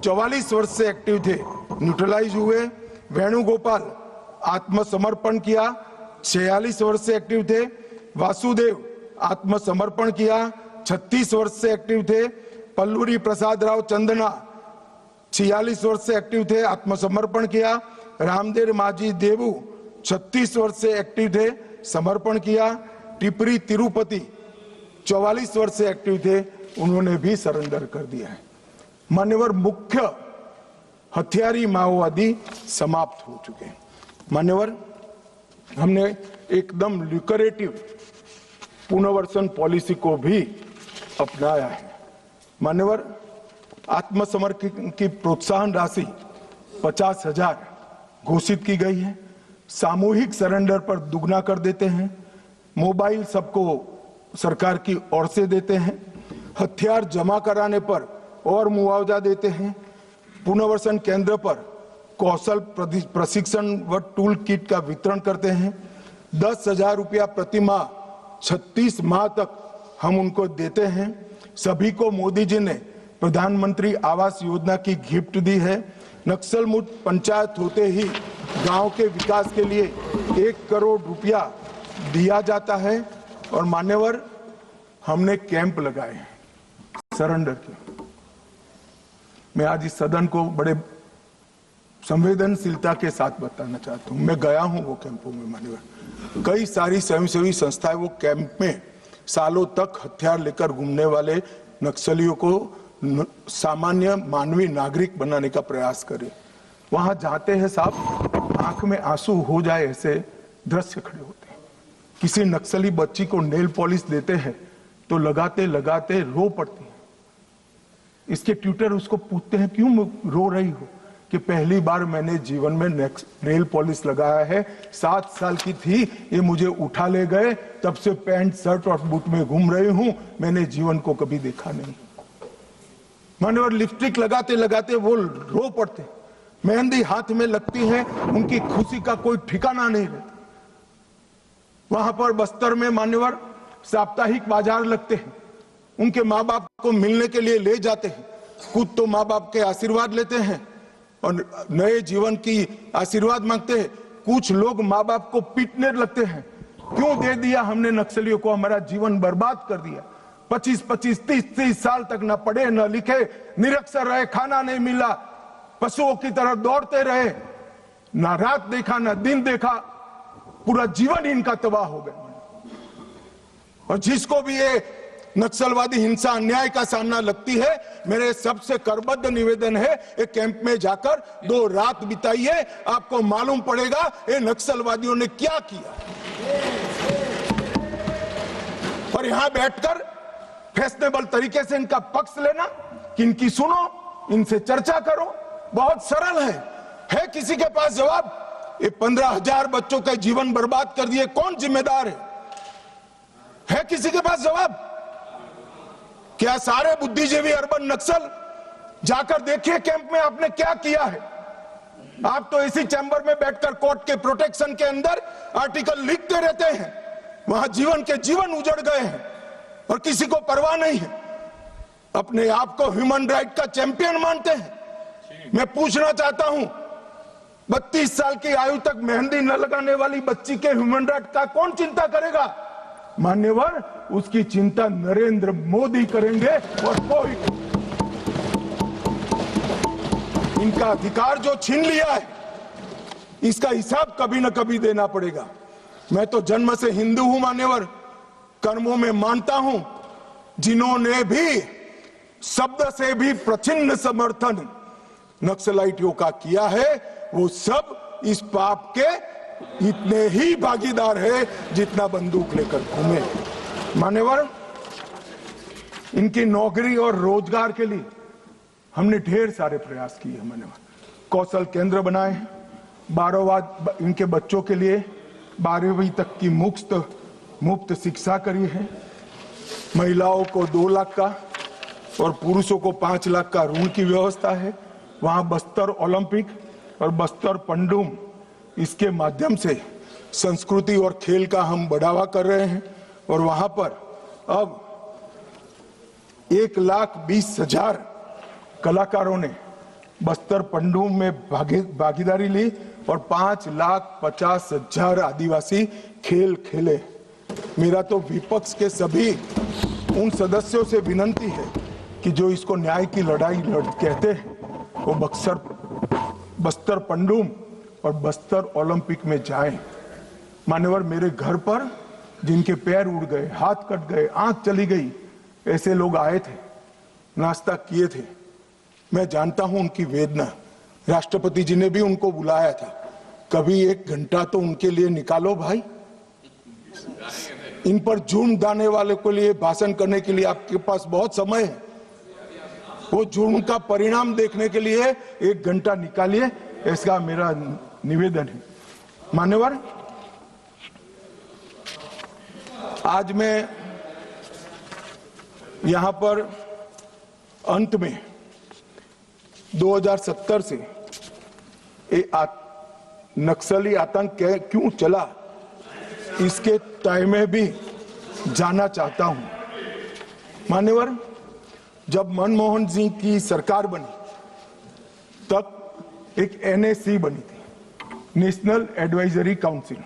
44 वर्ष से एक्टिव थे, न्यूट्रलाइज हुए। वेणुगोपाल आत्मसमर्पण किया, 46 वर्ष से एक्टिव थे। वासुदेव आत्मसमर्पण किया, 36 वर्ष से एक्टिव थे। पल्लूरी प्रसाद राव चंदना 46 वर्ष से एक्टिव थे, आत्मसमर्पण किया। रामदेव माझी देवू 36 वर्ष से एक्टिव थे, समर्पण किया। टिपरी तिरुपति 44 वर्ष से एक्टिव थे, उन्होंने भी सरेंडर कर दिया है। मान्यवर मुख्य हथियारी माओवादी समाप्त हो चुके हैं। मान्यवर हमने एकदम ल्यूक्रेटिव पुनर्वसन पॉलिसी को भी अपनाया है। मान्यवर आत्मसमर्पण की प्रोत्साहन राशि 50,000 घोषित की गई है। सामूहिक सरेंडर पर दुगना कर देते हैं। मोबाइल सबको सरकार की ओर से देते हैं। हथियार जमा कराने पर और मुआवजा देते हैं। पुनर्वसन केंद्र पर कौशल प्रशिक्षण व टूल किट का वितरण करते हैं। 10,000 रुपया प्रति माह 36 माह तक हम उनको देते हैं। सभी को मोदी जी ने प्रधानमंत्री आवास योजना की गिफ्ट दी है। नक्सल मुक्त पंचायत होते ही गांव के विकास के लिए 1 करोड़ रुपया दिया जाता है। और मान्यवर हमने कैंप लगाए हैं सरेंडर के। मैं आज इस सदन को बड़े संवेदनशीलता के साथ बताना चाहता हूं, मैं गया हूं वो कैंपों में। मान्यवर कई सारी स्वयंसेवी संस्थाएं वो कैंप में सालों तक हथियार लेकर घूमने वाले नक्सलियों को सामान्य मानवीय नागरिक बनाने का प्रयास करें। वहां जाते हैं साहब, आंख में आंसू हो जाए ऐसे दृश्य खड़े होते हैं। किसी नक्सली बच्ची को नेल पॉलिश देते हैं तो लगाते लगाते रो पड़ती है। इसके ट्यूटर उसको पूछते हैं क्यों रो रही हो, कि पहली बार मैंने जीवन में नेल पॉलिश लगाया है। 7 साल की थी, ये मुझे उठा ले गए, तब से पैंट शर्ट और बूट में घूम रही हूं, मैंने जीवन को कभी देखा नहीं। मान्यवर लिपस्टिक लगाते लगाते वो रो पड़ते। मेहंदी हाथ में लगती है, उनकी खुशी का कोई ठिकाना नहीं रहता। वहां पर बस्तर में मान्यवर साप्ताहिक बाजार लगते हैं, उनके माँ बाप को मिलने के लिए ले जाते हैं। खुद तो माँ बाप के आशीर्वाद लेते हैं और नए जीवन की आशीर्वाद मांगते हैं। कुछ लोग माँ बाप को पीटने लगते हैं, क्यों दे दिया हमने नक्सलियों को, हमारा जीवन बर्बाद कर दिया। 25-25, 30-30 साल तक न पढ़े न लिखे, निरक्षर रहे, खाना नहीं मिला, पशुओं की तरह दौड़ते रहे, ना रात देखा ना दिन देखा, पूरा जीवन इनका तबाह हो गया। और जिसको भी ये नक्सलवादी हिंसा अन्याय का सामना लगती है, मेरे सबसे करबद्ध निवेदन है, एक कैंप में जाकर 2 रात बिताइए, आपको मालूम पड़ेगा ये नक्सलवादियों ने क्या किया। और यहां बैठकर फैशनेबल तरीके से इनका पक्ष लेना, कि इनकी सुनो, इनसे चर्चा करो, बहुत सरल है किसी के पास जवाब? ये 15,000 बच्चों का जीवन बर्बाद कर दिए, कौन जिम्मेदार है किसी के पास जवाब? क्या सारे बुद्धिजीवी अर्बन नक्सल जाकर देखिए कैंप में आपने क्या किया है। आप तो इसी चैम्बर में बैठकर कोर्ट के प्रोटेक्शन के अंदर आर्टिकल लिखते रहते हैं, वहां जीवन के जीवन उजड़ गए हैं और किसी को परवाह नहीं है। अपने आप को ह्यूमन राइट का चैंपियन मानते हैं। मैं पूछना चाहता हूं, 32 साल की आयु तक मेहंदी न लगाने वाली बच्ची के ह्यूमन राइट का कौन चिंता करेगा? मान्यवर, उसकी चिंता नरेंद्र मोदी करेंगे और कोई। इनका अधिकार जो छीन लिया है, इसका हिसाब कभी न कभी देना पड़ेगा। मैं तो जन्म से हिंदू हूं मान्यवर, कर्मों में मानता हूं। जिन्होंने भी शब्द से भी प्रचिन्न समर्थन नक्सलाइटियों का किया है, वो सब इस पाप के इतने ही भागीदार है जितना बंदूक लेकर घूमे। मान्यवर, इनकी नौकरी और रोजगार के लिए हमने ढेर सारे प्रयास किए। मैंने कौशल केंद्र बनाए, 12वां इनके बच्चों के लिए 12वीं तक की मुफ्त शिक्षा करी है। महिलाओं को 2 लाख का और पुरुषों को 5 लाख का ऋण की व्यवस्था है। वहां बस्तर ओलंपिक और बस्तर पंडुम, इसके माध्यम से संस्कृति और खेल का हम बढ़ावा कर रहे हैं। और वहां पर अब 1,20,000 कलाकारों ने बस्तर पंडुम में भागीदारी ली और 5,50,000 आदिवासी खेल खेले। मेरा तो विपक्ष के सभी उन सदस्यों से विनती है कि जो इसको न्याय की लड़ाई कहते हैं, वो बस्तर पंडुम और बस्तर ओलंपिक में जाएं। मान्यवर, मेरे घर पर जिनके पैर उड़ गए, हाथ कट गए, आंख चली गई, ऐसे लोग आए थे, नाश्ता किए थे। मैं जानता हूं उनकी वेदना। राष्ट्रपति जी ने भी उनको बुलाया था। कभी 1 घंटा तो उनके लिए निकालो भाई। इन पर जुर्म डालने वाले के लिए भाषण करने के लिए आपके पास बहुत समय है। वो जुर्म का परिणाम देखने के लिए 1 घंटा निकालिए, ऐसा मेरा निवेदन है। मान्यवर, आज मैं यहां पर अंत में 2070 से नक्सली आतंक क्यों चला, इसके तय में भी जाना चाहता हूं। मान्यवर, जब मनमोहन सिंह की सरकार बनी तब एक NAC बनी थी, नेशनल एडवाइजरी काउंसिल।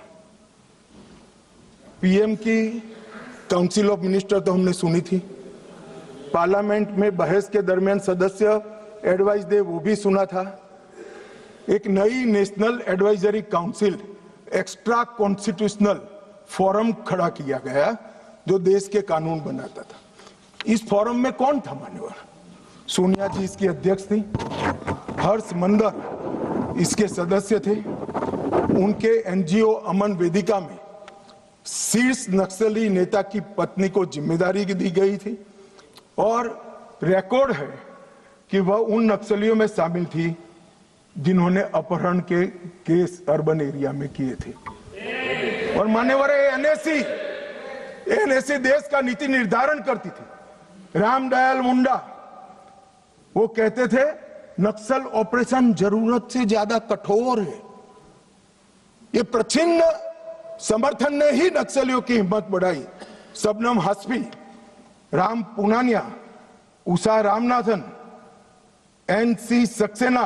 PM की काउंसिल ऑफ मिनिस्टर तो हमने सुनी थी, पार्लियामेंट में बहस के दरमियान सदस्य एडवाइस दे वो भी सुना था। एक नई national advisory council, extra constitutional forum खड़ा किया गया जो देश के कानून बनाता था। इस फोरम में कौन था मान्यवर? सोनिया जी इसकी अध्यक्ष थी, हर्ष मंदर इसके सदस्य थे। उनके NGO अमन वेदिका में शीर्ष नक्सली नेता की पत्नी को जिम्मेदारी दी गई थी और रिकॉर्ड है कि वह उन नक्सलियों में शामिल थी जिन्होंने अपहरण के केस अर्बन एरिया में किए थे। और मान्यवर, NAC देश का नीति निर्धारण करती थी। रामदयाल मुंडा वो कहते थे नक्सल ऑपरेशन जरूरत से ज्यादा कठोर है। ये प्रचिन्न समर्थन ने ही नक्सलियों की हिम्मत बढ़ाई। Shabnam Hashmi, Ram Punaniya, Usha Ramanathan, NC Saxena,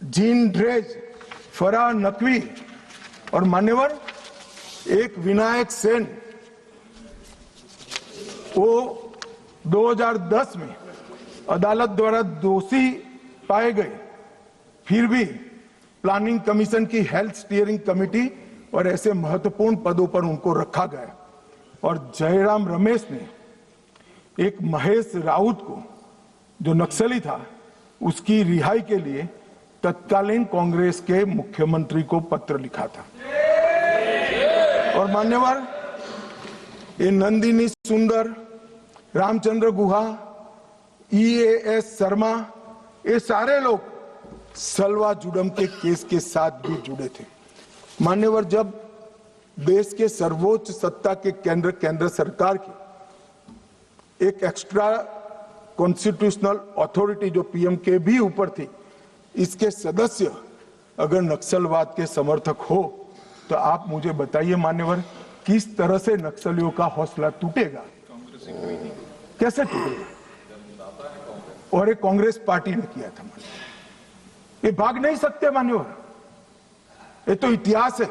Jean Dreze, Farah Naqvi और मान्यवर एक विनायक सेन, वो 2010 में अदालत द्वारा दोषी पाए गए, फिर भी प्लानिंग कमीशन की हेल्थ स्टीयरिंग कमेटी और ऐसे महत्वपूर्ण पदों पर उनको रखा गया। और जयराम रमेश ने एक महेश राउत को, जो नक्सली था, उसकी रिहाई के लिए तत्कालीन कांग्रेस के मुख्यमंत्री को पत्र लिखा था। और मान्यवर, ये नंदिनी सुंदर, रामचंद्र गुहा, EAS शर्मा, ये सारे लोग सलवा जुडम के केस के साथ भी जुड़े थे। मान्यवर, जब देश के सर्वोच्च सत्ता के केंद्र सरकार की एक एक्स्ट्रा कॉन्स्टिट्यूशनल अथॉरिटी जो पीएम के भी ऊपर थी, इसके सदस्य अगर नक्सलवाद के समर्थक हो तो आप मुझे बताइए मान्यवर, किस तरह से नक्सलियों का हौसला टूटेगा, कैसे टूटेगा? और एक कांग्रेस पार्टी ने किया था, ये भाग नहीं सकते मान्यवर, ये तो इतिहास है।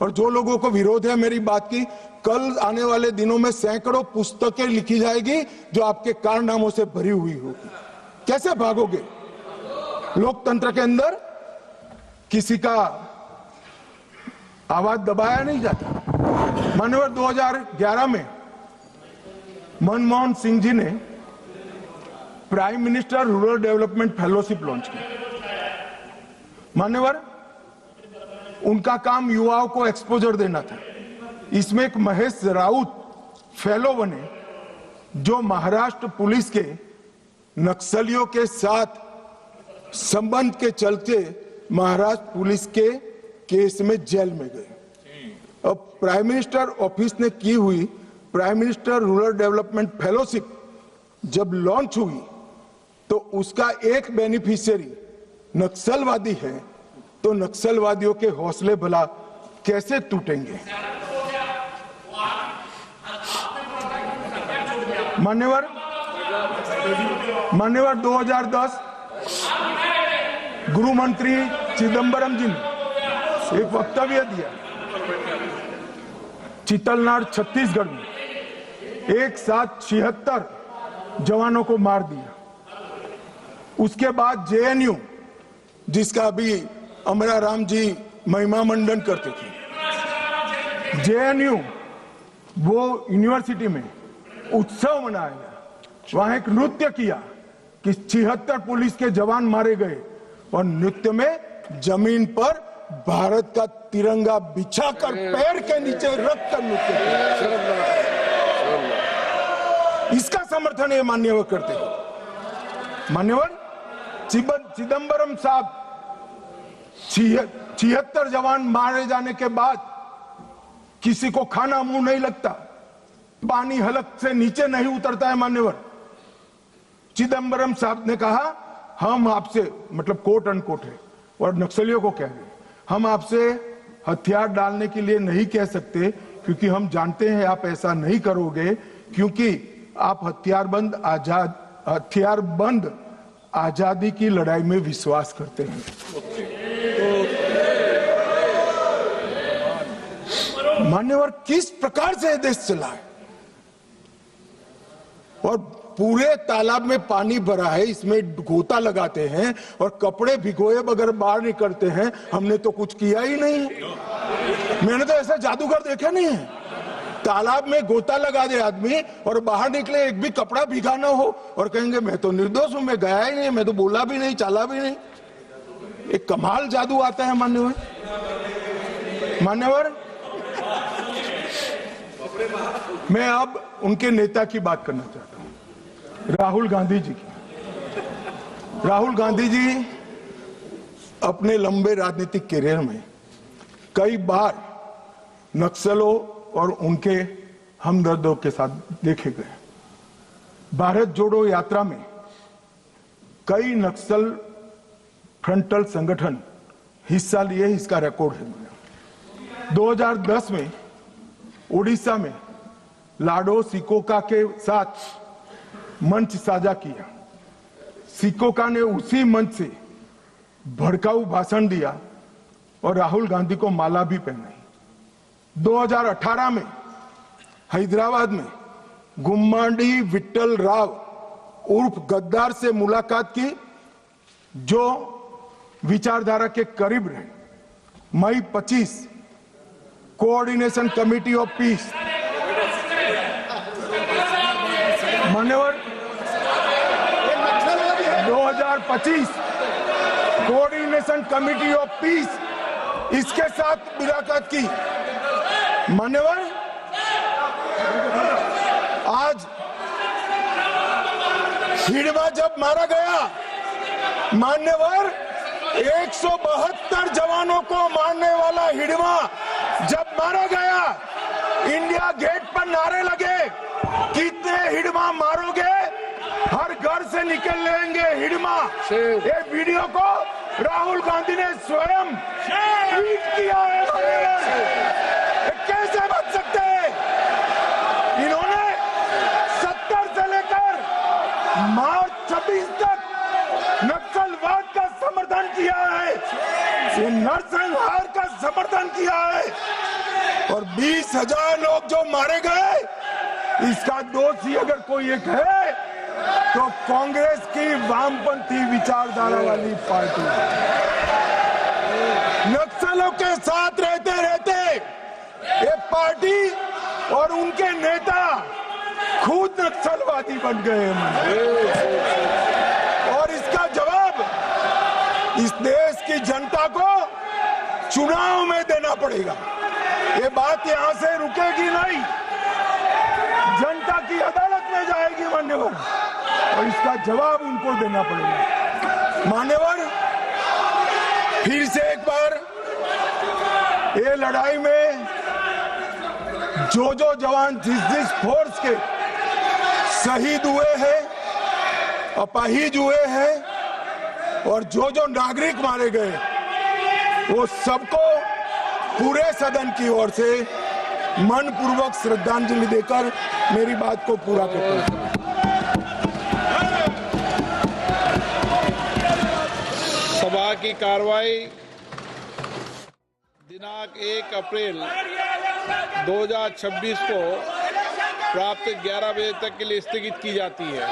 और जो लोगों को विरोध है मेरी बात की, कल आने वाले दिनों में सैकड़ों पुस्तकें लिखी जाएगी जो आपके कारनामों से भरी हुई होगी। कैसे भागोगे? लोकतंत्र के अंदर किसी का आवाज दबाया नहीं जाता। मान्यवर 2011 में मनमोहन सिंह जी ने prime minister rural development fellowship launch की। मान्यवर, उनका काम युवाओं को एक्सपोजर देना था। इसमें एक महेश राउत फेलो बने, जो महाराष्ट्र पुलिस के नक्सलियों के साथ संबंध के चलते महाराष्ट्र पुलिस के केस में जेल में गए। अब प्राइम मिनिस्टर ऑफिस ने की हुई prime minister rural development fellowship जब लॉन्च हुई तो उसका एक बेनिफिशियरी नक्सलवादी है, तो नक्सलवादियों के हौसले भला कैसे टूटेंगे? मान्यवर 2010 गृह मंत्री चिदम्बरम जी ने एक वक्तव्य दिया, चितलनार छत्तीसगढ़ में एक साथ 76 जवानों को मार दिया। उसके बाद जेएनयू, जिसका अभी अमरा राम जी महिमा मंडन करते थे, जेएनयू वो यूनिवर्सिटी में उत्सव मनाया, वहां एक नृत्य किया कि 76 पुलिस के जवान मारे गए, और नृत्य में जमीन पर भारत का तिरंगा बिछाकर पैर के नीचे रख कर नृत्य किया। इसका समर्थन ये मान्यवर करते हैं। मान्यवर, चिदम्बरम साहब 76 जवान मारे जाने के बाद किसी को खाना मुंह नहीं लगता, पानी हलक से नीचे नहीं उतरता है। मान्यवर, चिदम्बरम साहब ने कहा, हम आपसे, मतलब कोट अनकोट है, और नक्सलियों को कह रहे, हम आपसे हथियार डालने के लिए नहीं कह सकते, क्योंकि हम जानते हैं आप ऐसा नहीं करोगे, क्योंकि आप हथियारबंद आजादी की लड़ाई में विश्वास करते हैं। मान्यवर, किस प्रकार से देश चला है, और पूरे तालाब में पानी भरा है, इसमें गोता लगाते हैं और कपड़े भिगोए बगैर बाहर निकलते हैं। हमने तो कुछ किया ही नहीं, मैंने तो ऐसा जादूगर देखा नहीं है। तालाब में गोता लगा दे आदमी और बाहर निकले, एक भी कपड़ा भीगा ना हो, और कहेंगे मैं तो निर्दोष हूं, मैं गया ही नहीं, मैं तो बोला भी नहीं, चाला भी नहीं। एक कमाल जादू आता है मान्यवर। मैं अब उनके नेता की बात करना चाहता हूं, राहुल गांधी जी की। राहुल गांधी जी अपने लंबे राजनीतिक करियर में कई बार नक्सलों और उनके हमदर्दों के साथ देखे गए। भारत जोड़ो यात्रा में कई नक्सल फ्रंटल संगठन हिस्सा लिए, इसका रिकॉर्ड है। 2010 में उड़ीसा में लाडो सिकोका के साथ मंच साझा किया। सिकोका ने उसी मंच से भड़काऊ भाषण दिया और राहुल गांधी को माला भी पहनाई। 2018 में हैदराबाद में गुम्माडी विट्ठल राव उर्फ गद्दार से मुलाकात की, जो विचारधारा के करीब रहे। मई 25 कोऑर्डिनेशन कमेटी ऑफ पीस, मान्यवर 2025 कोऑर्डिनेशन कमेटी ऑफ पीस, इसके साथ मुलाकात की। मान्यवर, आज हिड़वा जब मारा गया, मान्यवर 172 जवानों को मारने वाला हिड़वा जब मारा गया, इंडिया गेट पर नारे लगे, कितने से निकल लेंगे हिडमा। ये वीडियो को राहुल गांधी ने स्वयं ट्वीट किया है। कैसे बच सकते हैं? इन्होंने 70 से लेकर मार्च 26 तक नक्सलवाद का समर्थन किया है, ये नरसंहार का समर्थन किया है, और 20,000 लोग जो मारे गए, इसका दोषी अगर कोई एक है तो कांग्रेस की वामपंथी विचारधारा वाली पार्टी। नक्सलों के साथ रहते रहते ये पार्टी और उनके नेता खुद नक्सलवादी बन गए और इसका जवाब इस देश की जनता को चुनाव में देना पड़ेगा। ये बात यहां से रुकेगी नहीं, जनता की अदालत में जाएगी मान्यवर, और इसका जवाब उनको देना पड़ेगा। मान्यवर, फिर से एक बार ये लड़ाई में जो जवान जिस फोर्स के शहीद हुए हैं, अपाहिज हुए हैं, और जो नागरिक मारे गए, वो सबको पूरे सदन की ओर से मनपूर्वक श्रद्धांजलि देकर मेरी बात को पूरा करता हूं। सभा की कार्रवाई दिनांक 1 अप्रैल 2026 को प्राप्त 11 बजे तक के लिए स्थगित की जाती है।